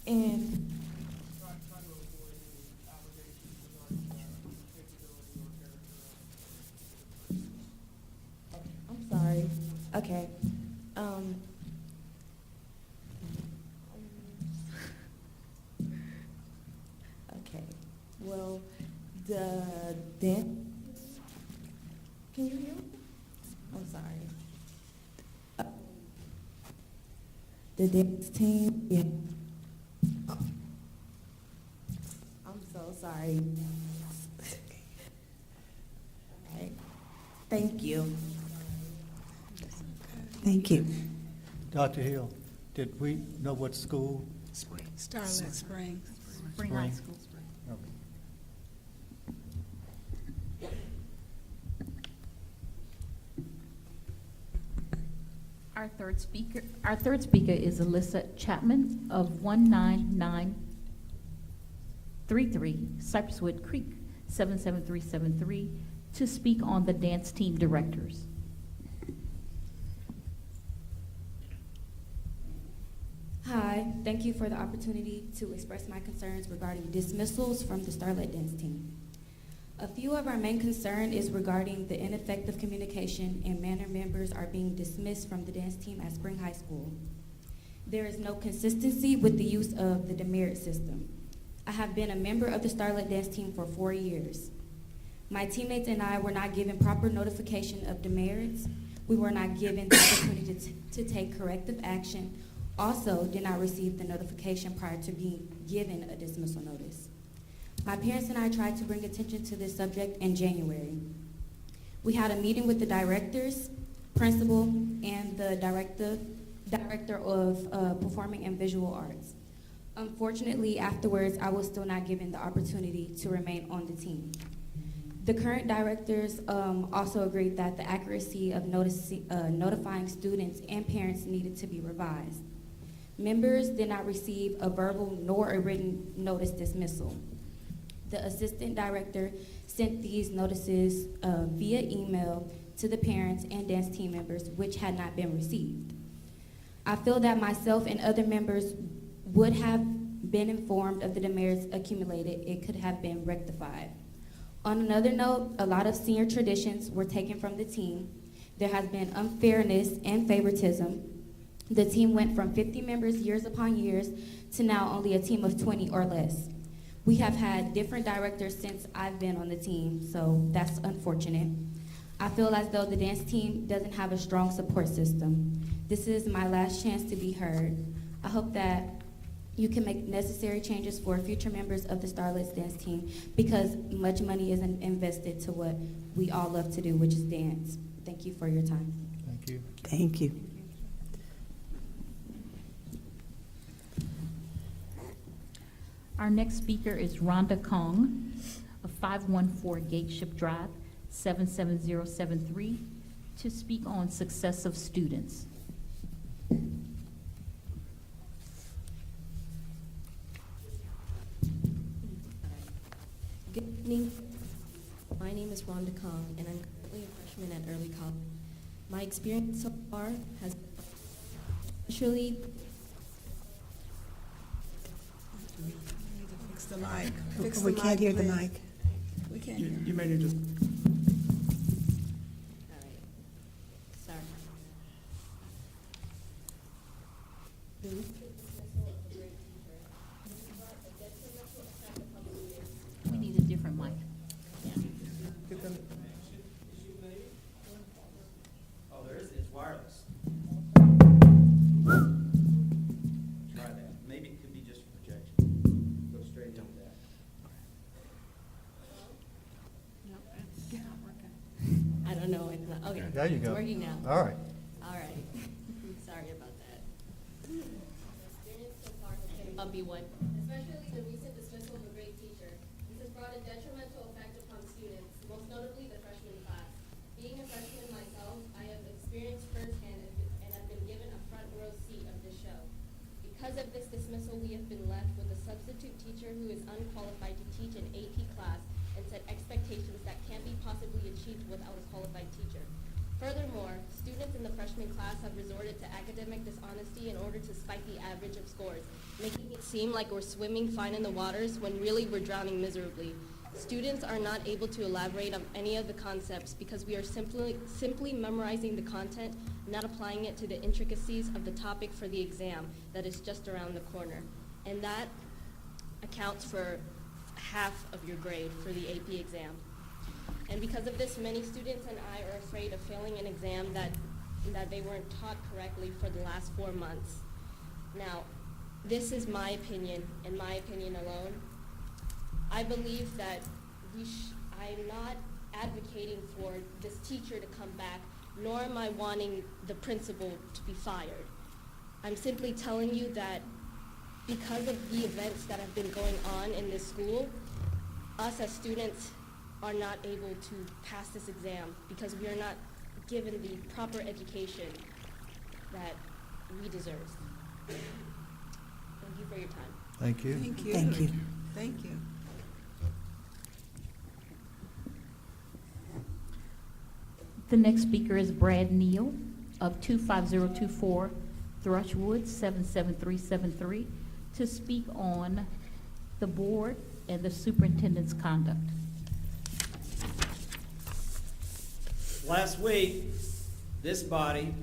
And I'm sorry. Okay. the dance. Can you hear me? I'm sorry. The dance team. Yeah. I'm so sorry. All right. Thank you. Thank you. Dr. Hill, did we know what school? Starlet Springs. Spring High School. Okay. Our third speaker is Alyssa Chapman of 19933 Cypresswood Creek, 77373, to speak on the dance team directors. Hi, thank you for the opportunity to express my concerns regarding dismissals from the Starlet Dance Team. A few of our main concern is regarding the ineffective communication and manner members are being dismissed from the dance team at Spring High School. There is no consistency with the use of the demerit system. I have been a member of the Starlet Dance Team for 4 years. My teammates and I were not given proper notification of demerits. We were not given the opportunity to take corrective action. Also, did not receive the notification prior to being given a dismissal notice. My parents and I tried to bring attention to this subject in January. We had a meeting with the directors, principal, and the director of Performing and Visual Arts. Unfortunately, afterwards, I was still not given the opportunity to remain on the team. The current directors also agreed that the accuracy of notifying students and parents needed to be revised. Members did not receive a verbal nor a written notice dismissal. The assistant director sent these notices via email to the parents and dance team members, which had not been received. I feel that myself and other members would have been informed of the demerits accumulated. It could have been rectified. On another note, a lot of senior traditions were taken from the team. There has been unfairness and favoritism. The team went from 50 members years upon years to now only a team of 20 or less. We have had different directors since I've been on the team, so that's unfortunate. I feel as though the dance team doesn't have a strong support system. This is my last chance to be heard. I hope that you can make necessary changes for future members of the Starlet's dance team because much money is invested to what we all love to do, which is dance. Thank you for your time. Thank you. Thank you. Our next speaker is Rhonda Kong of 514 Gateship Drive, 77073, to speak on success of students. Good evening. My name is Rhonda Kong, and I'm currently a freshman at Early College. My experience so far has especially Fix the mic. Fix the We can't hear the please. mic. We can't hear. You may need to. All right. Sorry. We need a different mic. Oh, there is, it's wireless. Try that. Maybe it could be just projection. Go straight into that. No, it's not working. I don't know. It's not, okay. There you go. It's working now. All right. All right. Sorry about that. I'll be one. Especially the recent dismissal of a great teacher. This has brought a detrimental effect upon students, most notably the freshman class. Being a freshman myself, I have experienced firsthand and have been given a front row seat of this show. Because of this dismissal, we have been left with a substitute teacher who is unqualified to teach an AP class and set expectations that can't be possibly achieved without a qualified teacher. Furthermore, students in the freshman class have resorted to academic dishonesty in order to spike the average of scores, making it seem like we're swimming fine in the waters when really we're drowning miserably. Students are not able to elaborate on any of the concepts because we are simply memorizing the content, not applying it to the intricacies of the topic for the exam that is just around the corner. And that accounts for half of your grade for the AP exam. And because of this, many students and I are afraid of failing an exam that they weren't taught correctly for the last 4 months. Now, this is my opinion, and my opinion alone. I believe that I'm not advocating for this teacher to come back, nor am I wanting the principal to be fired. I'm simply telling you that because of the events that have been going on in this school, us as students are not able to pass this exam because we are not given the proper education that we deserve. Thank you for your time. Thank you. Thank you. Thank you. Thank you. The next speaker is Brad Neal of 25024 Thrushwood 77373 to speak on the board and the superintendent's conduct. Last week, this body,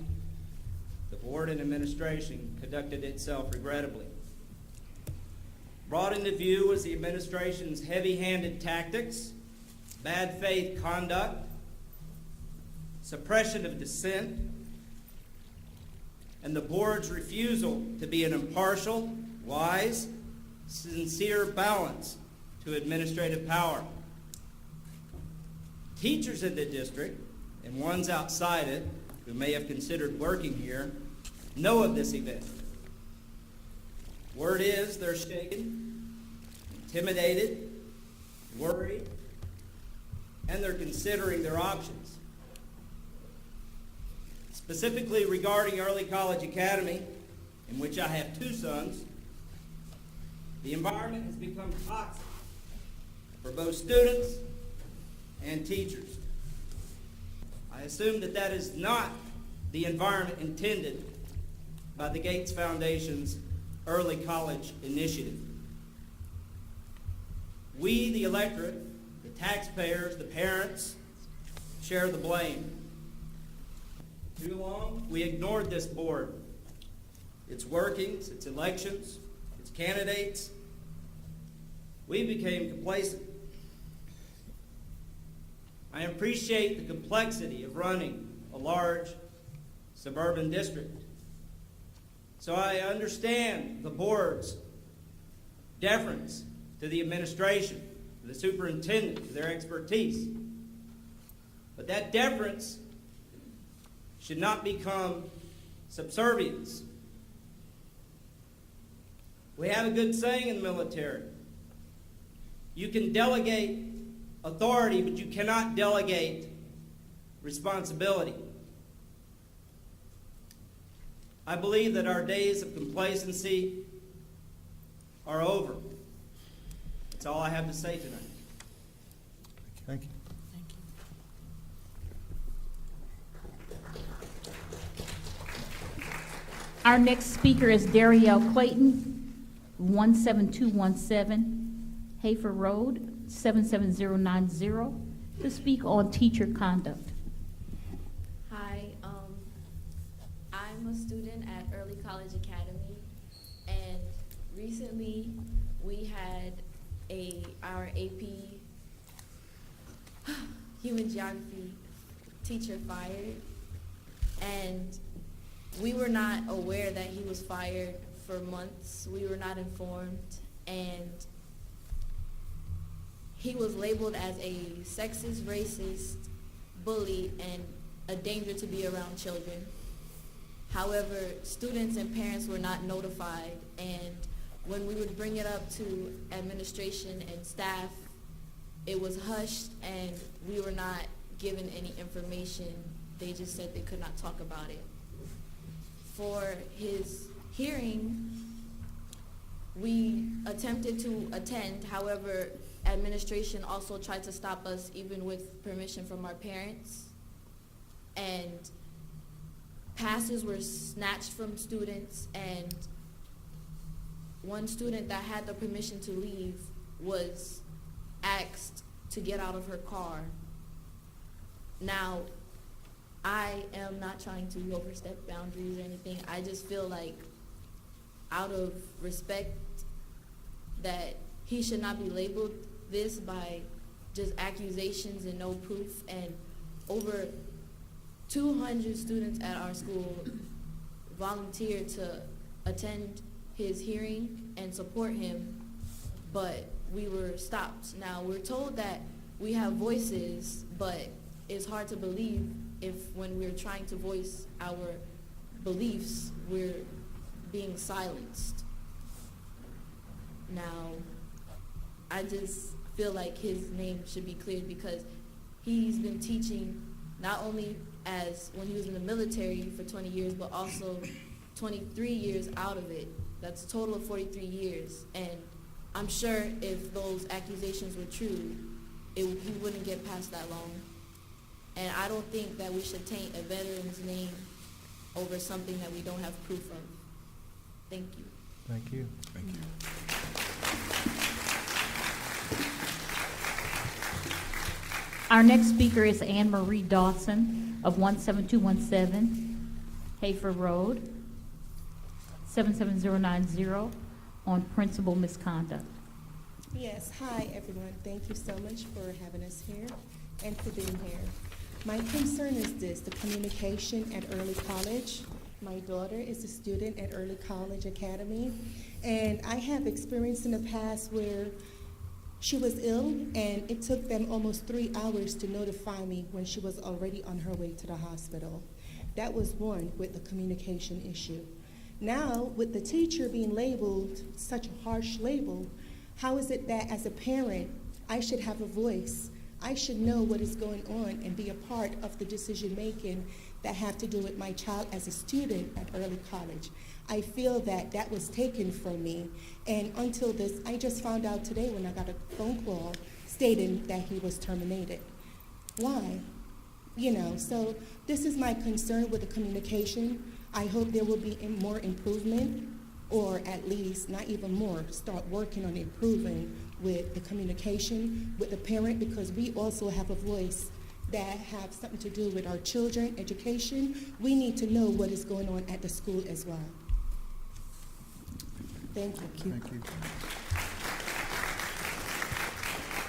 the board and administration, conducted itself regrettably. Brought into view was the administration's heavy-handed tactics, bad faith conduct, suppression of dissent, and the board's refusal to be an impartial, wise, sincere balance to administrative power. Teachers in the district, and ones outside it who may have considered working here, know of this event. Word is they're shaken, intimidated, worried, and they're considering their options. Specifically regarding Early College Academy, in which I have 2 sons, the environment has become toxic for both students and teachers. I assume that that is not the environment intended by the Gates Foundation's Early College Initiative. We, the electorate, the taxpayers, the parents, share the blame. Too long, we ignored this board, its workings, its elections, its candidates. We became complacent. I appreciate the complexity of running a large suburban district. So I understand the board's deference to the administration, to the superintendent, to their expertise. But that deference should not become subservience. We have a good saying in the military. You can delegate authority, but you cannot delegate responsibility. I believe that our days of complacency are over. That's all I have to say tonight. Thank you. Our next speaker is Darielle Clayton, 17217 Hafer Road, 77090, to speak on teacher conduct. Hi, I'm a student at Early College Academy, and recently we had our AP Human Geography teacher fired, and we were not aware that he was fired for months. We were not informed, and he was labeled as a sexist, racist, bully, and a danger to be around children. However, students and parents were not notified, and when we would bring it up to administration and staff, it was hushed and we were not given any information. They just said they could not talk about it. For his hearing, we attempted to attend. However, administration also tried to stop us, even with permission from our parents. And passes were snatched from students, and one student that had the permission to leave was asked to get out of her car. Now, I am not trying to overstep boundaries or anything. I just feel like, out of respect, that he should not be labeled this by just accusations and no proof. And over 200 students at our school volunteered to attend his hearing and support him, but we were stopped. Now, we're told that we have voices, but it's hard to believe if when we're trying to voice our beliefs, we're being silenced. Now, I just feel like his name should be cleared because he's been teaching not only as when he was in the military for 20 years, but also 23 years out of it. That's a total of 43 years. And I'm sure if those accusations were true, he wouldn't get past that long. And I don't think that we should taint a veteran's name over something that we don't have proof of. Thank you. Thank you. Thank you. Our next speaker is Anne Marie Dawson of 17217 Hafer Road, 77090, on principal misconduct. Yes, hi everyone. Thank you so much for having us here and for being here. My concern is this, the communication at Early College. My daughter is a student at Early College Academy, and I have experienced in the past where she was ill, and it took them almost 3 hours to notify me when she was already on her way to the hospital. That was one with the communication issue. Now, with the teacher being labeled such a harsh label, how is it that as a parent, I should have a voice? I should know what is going on and be a part of the decision-making that have to do with my child as a student at Early College. I feel that that was taken from me, and until this, I just found out today when I got a phone call stating that he was terminated. Why? You know, so this is my concern with the communication. I hope there will be more improvement, or at least, not even more, start working on improving with the communication with the parent, because we also have a voice that have something to do with our children, education. We need to know what is going on at the school as well. Thank you. Thank you.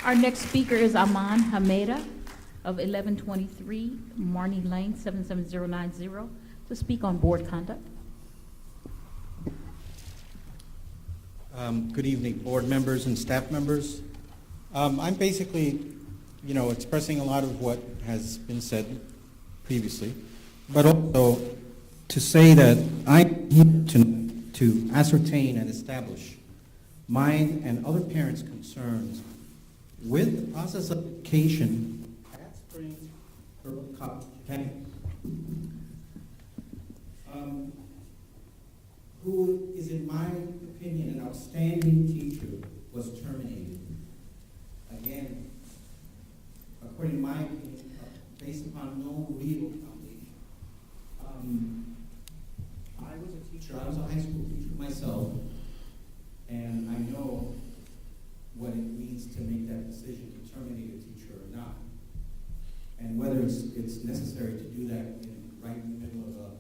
Our next speaker is Aman Hameda of 1123 Marnie Lane, 77090, to speak on board conduct. Good evening, board members and staff members. I'm basically, expressing a lot of what has been said previously, but also to say that I'm here to ascertain and establish mine and other parents' concerns with the process of education at Springs Early College Academy. Who is, in my opinion, an outstanding teacher, was terminated. Again, according to my opinion, based upon no real foundation. I was a teacher, I was a high school teacher myself, and I know what it means to make that decision to terminate a teacher or not, and whether it's necessary to do that right in the middle of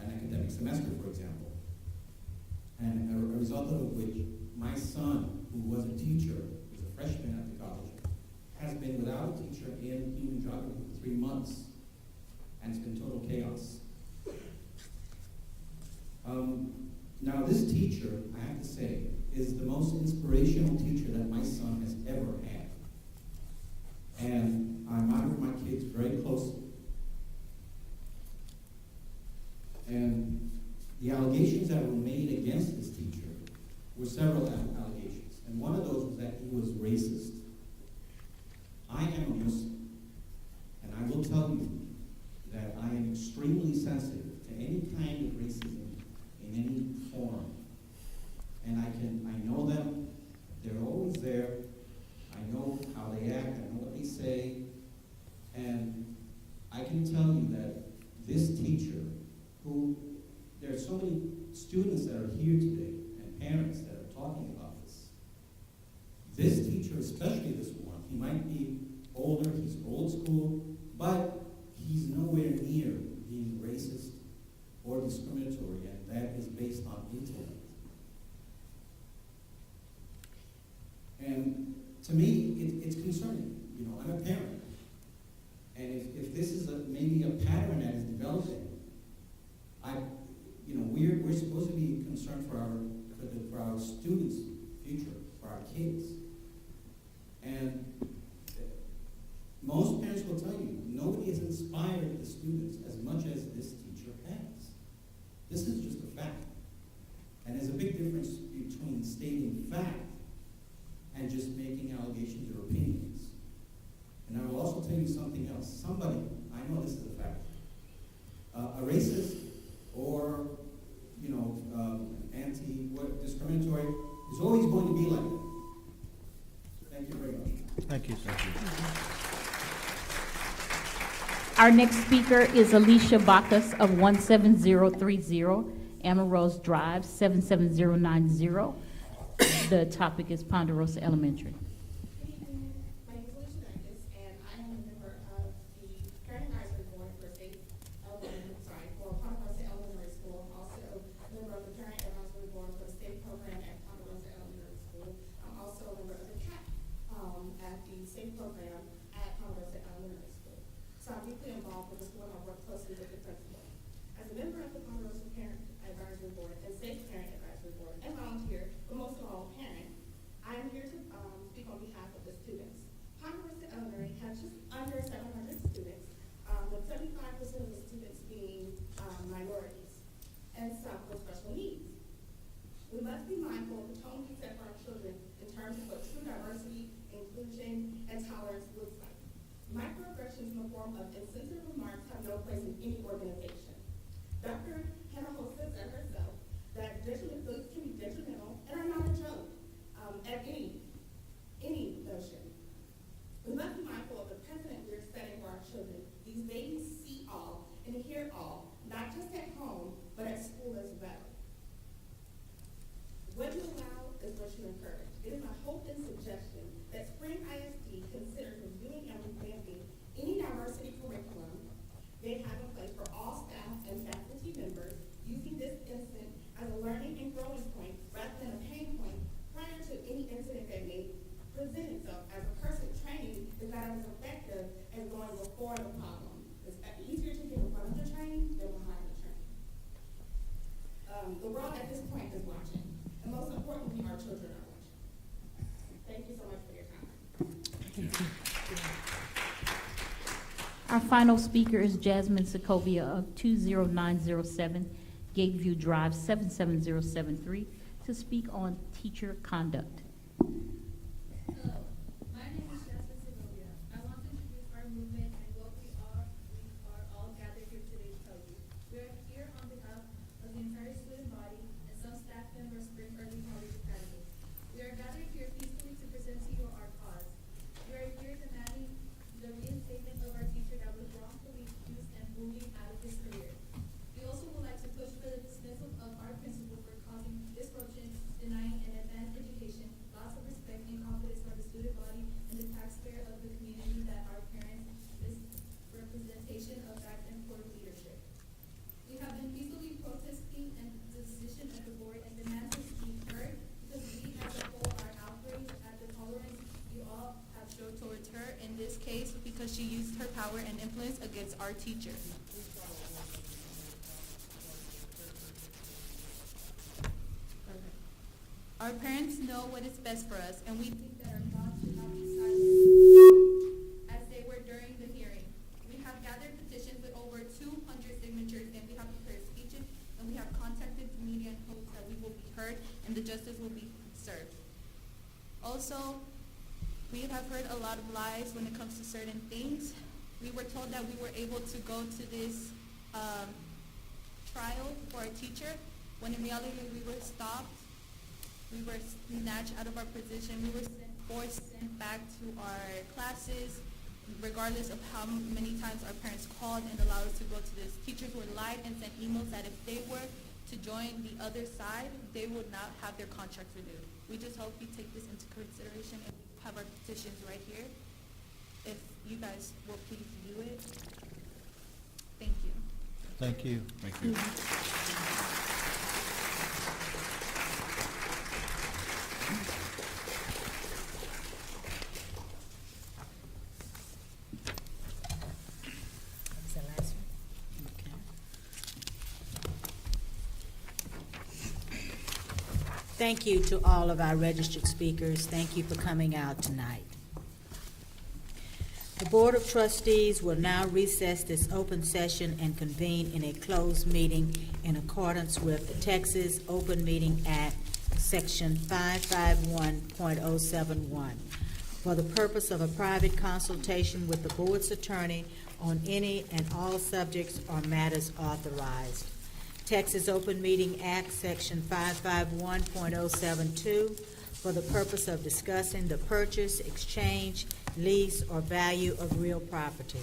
an academic semester, for example. And a result of which my son, who was a teacher, was a freshman at the college, has been without a teacher in human geography for 3 months, and it's been total chaos. Now, this teacher, I have to say, is the most inspirational teacher that my son has ever had. And I monitor my kids very closely. And the allegations that were made against this teacher were several allegations. And one of those was that he was racist. I am a Muslim, and I will tell you that I am extremely sensitive to any kind of racism in any form. And I know them, they're always there, I know how they act, I know what they say, and I can tell you that this teacher, who, there are so many students that are here today, and parents that are talking about this teacher, especially this one, he might be older, he's old school, but he's nowhere near being racist or discriminatory, and that is based on intellect. to me, it's concerning. You know, I'm a parent. And if this is maybe a pattern that is developing, we're supposed to be concerned for our students' future, for our kids. And most parents will tell you, nobody has inspired the students as much as this teacher has. This is just a fact. And there's a big difference between stating fact and just making allegations or opinions. And I will also tell you something else. Somebody, I know this is a fact, a racist or, discriminatory is always going to be like that. Thank you very much. Thank you, sir. Our next speaker is Alicia Bacchus of 17030 Amarose Drive, 77090. The topic is Ponderosa Elementary. Good evening. My name is Alicia Bacchus, and I am a member of the Parent Advisory Board for Ponderosa Elementary School. I'm also a member of the Parent Advisory Board for the state program at Ponderosa Elementary School. I'm also a member of the CAP at the state program at Ponderosa Elementary School. So I'm deeply involved with the school, and I work closely with the principal. As a member of the Ponderosa Parent Advisory Board and State Parent Advisory Board and volunteer, but most of all parent, I am here to speak on behalf of the students. Ponderosa Elementary has just under 700 students, with 75% of the students being minorities and some with special needs. We must be mindful of the tone we set for our children in terms of what true diversity, inclusion, and tolerance looks like. Microaggressions in the form of insensitive remarks have no place in any organization. Dr. Hannah Hossa said herself that those can be detrimental and are not a joke at any notion. We must be mindful of the precedent we're setting for our children. These babies see all and hear all, not just at home, but at school as well. What you allow is what you encourage. It is my hope and suggestion that Spring ISD considers reviewing and revamping any diversity curriculum they have in place for all staff and faculty members, using this incident as a learning and growing point rather than a pain point prior to any incident that may present itself, as a person training is not as effective as going before the problem. It's easier to get in front of the train than behind the train. The world at this point is watching, and most importantly, our children are watching. Thank you so much for your time. Thank you. Our final speaker is Jasmine Sokovia of 20907 Gateview Drive, 77073, to speak on teacher conduct. Hello, my name is Jasmine Segovia. I want to introduce our movement and what we are all gathered here today to tell you. We are here on behalf of the entire student body and some staff members of Spring Early College Academy. We are gathered here peacefully to present to you our cause. We are here demanding the reinstatement of our teacher that was wrongfully accused and bullied out of his career. We also would like to push for the dismissal of our principal for causing disruption, denying an advanced education, loss of respect and confidence for the student body and the taxpayer of the community that our parents, this representation of fact and poor leadership. We have been peacefully protesting and the decision of the board and demand to be heard because we as a whole are outraged at the tolerance you all have showed towards her, in this case because she used her power and influence against our teacher. Our parents know what is best for us, and we think that our thoughts should not be silenced, as they were during the hearing. We have gathered petitions with over 200 signatures, and we have prepared speeches, and we have contacted the media in hopes that we will be heard and the justice will be served. Also, we have heard a lot of lies when it comes to certain things. We were told that we were able to go to this trial for a teacher, when in reality we were stopped. We were snatched out of our position. We were sent back to our classes, regardless of how many times our parents called and allowed us to go to this. Teachers were lied and sent emails that if they were to join the other side, they would not have their contracts renewed. We just hope you take this into consideration and have our petitions right here. If you guys will please view it. Thank you. Thank you. Thank you. Thank you to all of our registered speakers. Thank you for coming out tonight. The Board of Trustees will now recess this open session and convene in a closed meeting in accordance with the Texas Open Meeting Act, Section 551.071, for the purpose of a private consultation with the board's attorney on any and all subjects or matters authorized. Texas Open Meeting Act, Section 551.072, for the purpose of discussing the purchase, exchange, lease, or value of real property.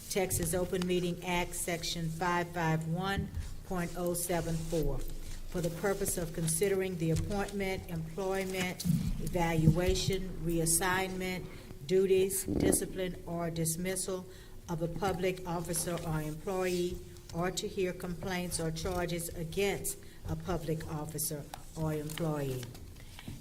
Texas Open Meeting Act, Section 551.074, for the purpose of considering the appointment, employment, evaluation, reassignment, duties, discipline, or dismissal of a public officer or employee, or to hear complaints or charges against a public officer or employee.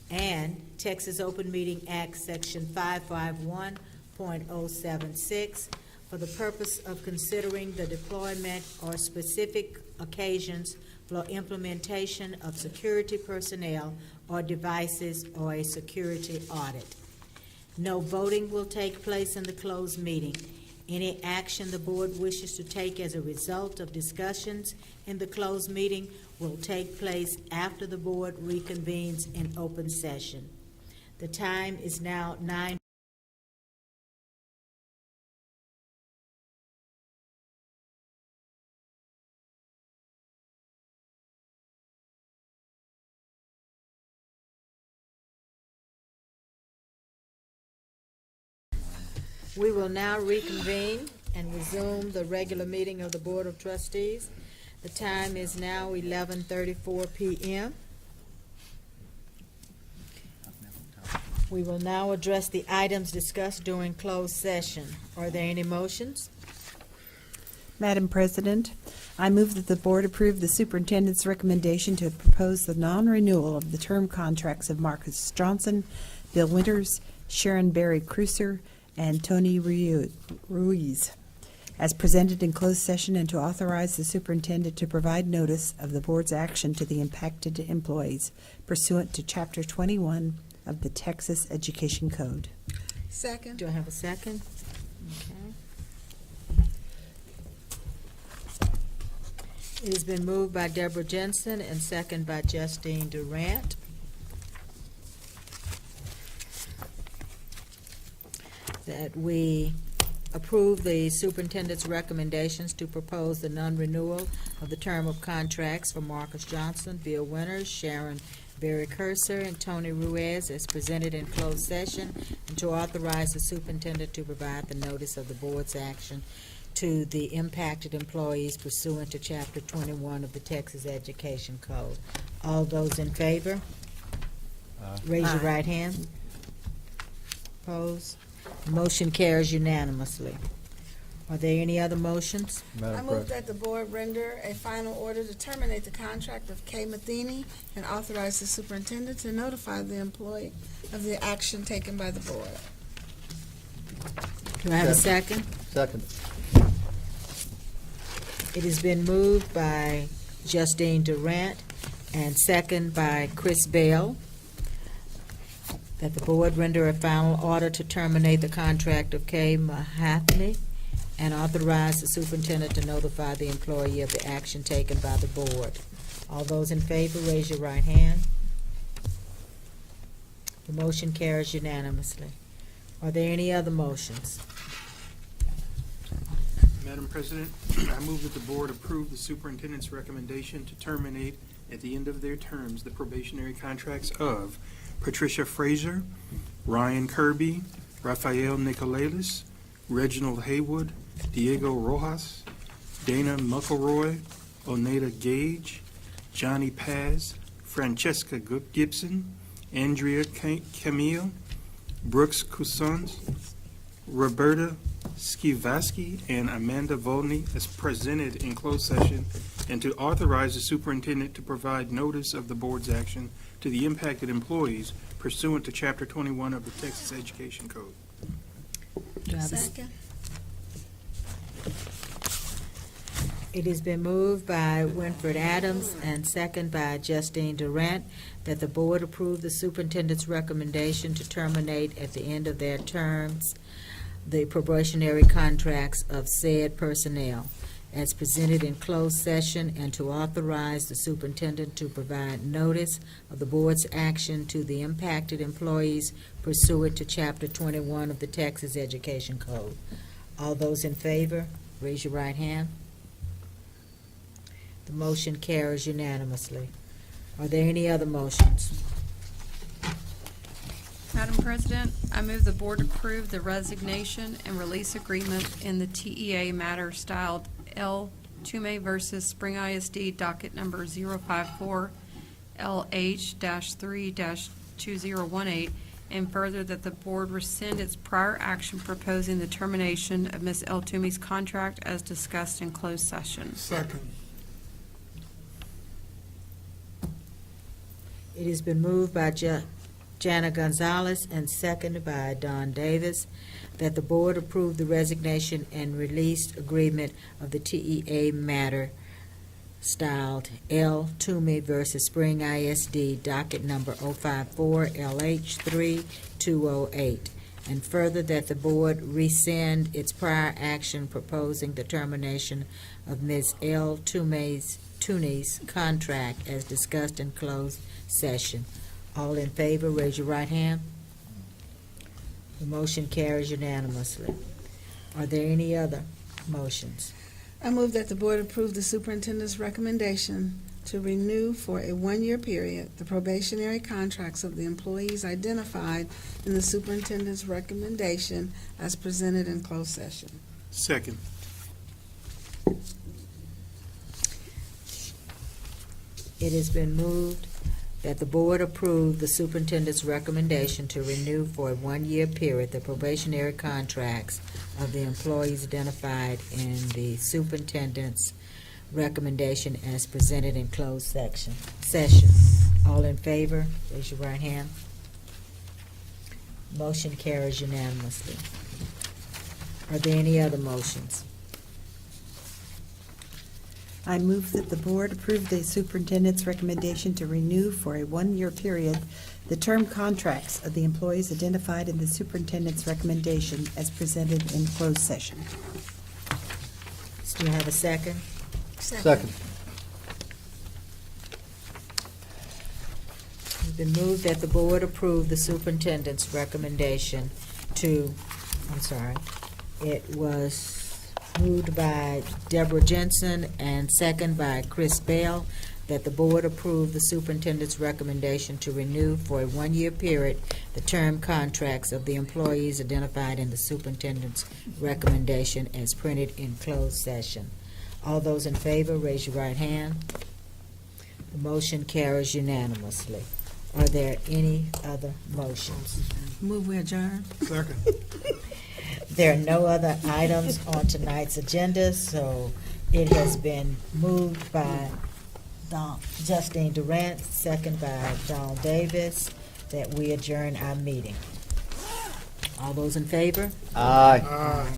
And Texas Open Meeting Act, Section 551.076, for the purpose of considering the deployment or specific occasions for implementation of security personnel or devices or a security audit. No voting will take place in the closed meeting. Any action the board wishes to take as a result of discussions in the closed meeting will take place after the board reconvenes in open session. The time is now 9. We will now reconvene and resume the regular meeting of the Board of Trustees. The time is now 11:34 p.m. We will now address the items discussed during closed session. Are there any motions? Madam President, I move that the board approve the superintendent's recommendation to propose the non-renewal of the term contracts of Marcus Johnson, Bill Winters, Sharon Berry Cruiser, and Tony Ruiz, as presented in closed session, and to authorize the superintendent to provide notice of the board's action to the impacted employees pursuant to Chapter 21 of the Texas Education Code. Second. Do I have a second? Okay. It has been moved by Deborah Jensen and second by Justine Durant. That we approve the superintendent's recommendations to propose the non-renewal of the term of contracts for Marcus Johnson, Bill Winters, Sharon Berry Cursor, and Tony Ruiz as presented in closed session, and to authorize the superintendent to provide the notice of the board's action to the impacted employees pursuant to Chapter 21 of the Texas Education Code. All those in favor? Raise your right hand. Opposed? Motion carries unanimously. Are there any other motions? I move that the board render a final order to terminate the contract of Kay Matheny and authorize the superintendent to notify the employee of the action taken by the board. Do I have a second? Second. It has been moved by Justine Durant and second by Chris Bell that the board render a final order to terminate the contract of Kay Matheny and authorize the superintendent to notify the employee of the action taken by the board. All those in favor, raise your right hand. The motion carries unanimously. Are there any other motions? Madam President, I move that the board approve the superintendent's recommendation to terminate at the end of their terms the probationary contracts of Patricia Fraser, Ryan Kirby, Rafael Nicolalis, Reginald Haywood, Diego Rojas, Dana McElroy, Oneida Gage, Johnny Paz, Francesca Gibson, Andrea Camille, Brooks Cousins, Roberta Skivaski, and Amanda Volney as presented in closed session, and to authorize the superintendent to provide notice of the board's action to the impacted employees pursuant to Chapter 21 of the Texas Education Code. Second. It has been moved by Winfred Adams and second by Justine Durant that the board approve the superintendent's recommendation to terminate at the end of their terms the probationary contracts of said personnel as presented in closed session, and to authorize the superintendent to provide notice of the board's action to the impacted employees pursuant to Chapter 21 of the Texas Education Code. All those in favor, raise your right hand. The motion carries unanimously. Are there any other motions? Madam President, I move the board approve the resignation and release agreement in the TEA matter styled L. Tume versus Spring ISD docket number 054 LH-3-2018, and further that the board rescind its prior action proposing the termination of Ms. L. Tume's contract as discussed in closed session. Second. It has been moved by Jana Gonzalez and seconded by Don Davis that the board approve the resignation and release agreement of the TEA matter styled L. Toomey versus Spring ISD docket number 054 LH-3-208, and further that the board rescind its prior action proposing the termination of Ms. L. Toomey's contract as discussed in closed session. All in favor, raise your right hand. The motion carries unanimously. Are there any other motions? I move that the board approve the superintendent's recommendation to renew for a one-year period the probationary contracts of the employees identified in the superintendent's recommendation as presented in closed session. Second. It has been moved that the board approve the superintendent's recommendation to renew for a one-year period the probationary contracts of the employees identified in the superintendent's recommendation as presented in closed session. All in favor, raise your right hand. Motion carries unanimously. Are there any other motions? I move that the board approve the superintendent's recommendation to renew for a one-year period the term contracts of the employees identified in the superintendent's recommendation as presented in closed session. Do you have a second? Second. It's been moved that the board approve the superintendent's recommendation to, it was moved by Deborah Jensen and second by Chris Bell, that the board approve the superintendent's recommendation to renew for a one-year period the term contracts of the employees identified in the superintendent's recommendation as printed in closed session. All those in favor, raise your right hand. The motion carries unanimously. Are there any other motions? Move we adjourn. Second. There are no other items on tonight's agenda, so it has been moved by Justine Durant, second by Don Davis, that we adjourn our meeting. All those in favor? Aye.